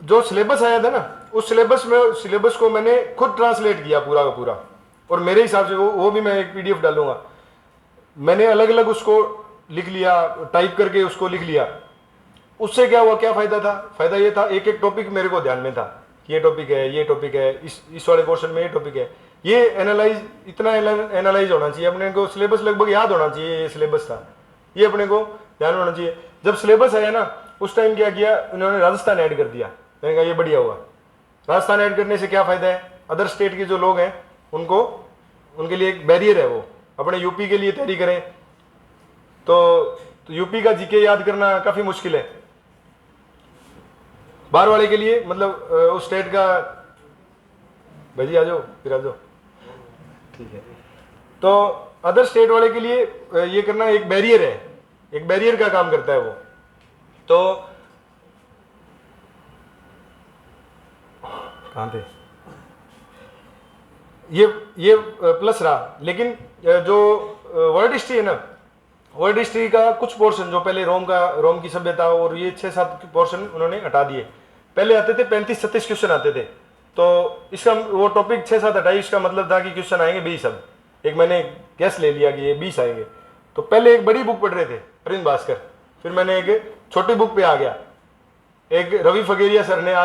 जो सिलेबस आया था ना, उस सिलेबस को मैंने खुद ट्रांसलेट किया पूरा का पूरा, और मेरे हिसाब से वो भी मैं एक PDF डालूंगा। मैंने अलग अलग उसको लिख लिया, टाइप करके उसको लिख लिया। उससे क्या हुआ, क्या फायदा था, फायदा ये था एक एक टॉपिक मेरे को ध्यान में था, ये टॉपिक है, ये टॉपिक है, इस वाले पोर्शन में ये टॉपिक है, ये एनालाइज, इतना एनालाइज होना चाहिए अपने को, सिलेबस लगभग याद होना चाहिए, ये सिलेबस था, ये अपने को ध्यान होना चाहिए। जब सिलेबस आया ना, उस टाइम क्या किया उन्होंने, राजस्थान ऐड कर दिया। मैंने कहा ये बढ़िया हुआ। राजस्थान ऐड करने से क्या फायदा है, अदर स्टेट के जो लोग हैं उनके लिए एक बैरियर है, वो अपने यूपी के लिए तैयारी करें तो यूपी का जीके याद करना काफी मुश्किल है, बाहर वाले के लिए मतलब उस स्टेट का। भाई आ जाओ, फिर आ जाओ, ठीक है। तो अदर स्टेट वाले के लिए ये करना एक बैरियर है, एक बैरियर का काम करता है वो। तो कहाँ थे, ये प्लस रहा। लेकिन जो वर्ल्ड हिस्ट्री है ना, वर्ल्ड हिस्ट्री का कुछ पोर्शन जो पहले रोम की सभ्यता और ये 6-7 पोर्शन उन्होंने हटा दिए। पहले आते थे 35-36 क्वेश्चन आते थे, तो इसका वो टॉपिक 6-7 हटाई, इसका मतलब था कि क्वेश्चन आएंगे 20। अब एक मैंने गैस ले लिया कि ये 20 आएंगे। तो पहले एक बड़ी बुक पढ़ रहे थे अरविंद भास्कर, फिर मैंने एक छोटी बुक पे आ गया। एक रवि फगेरिया सर ने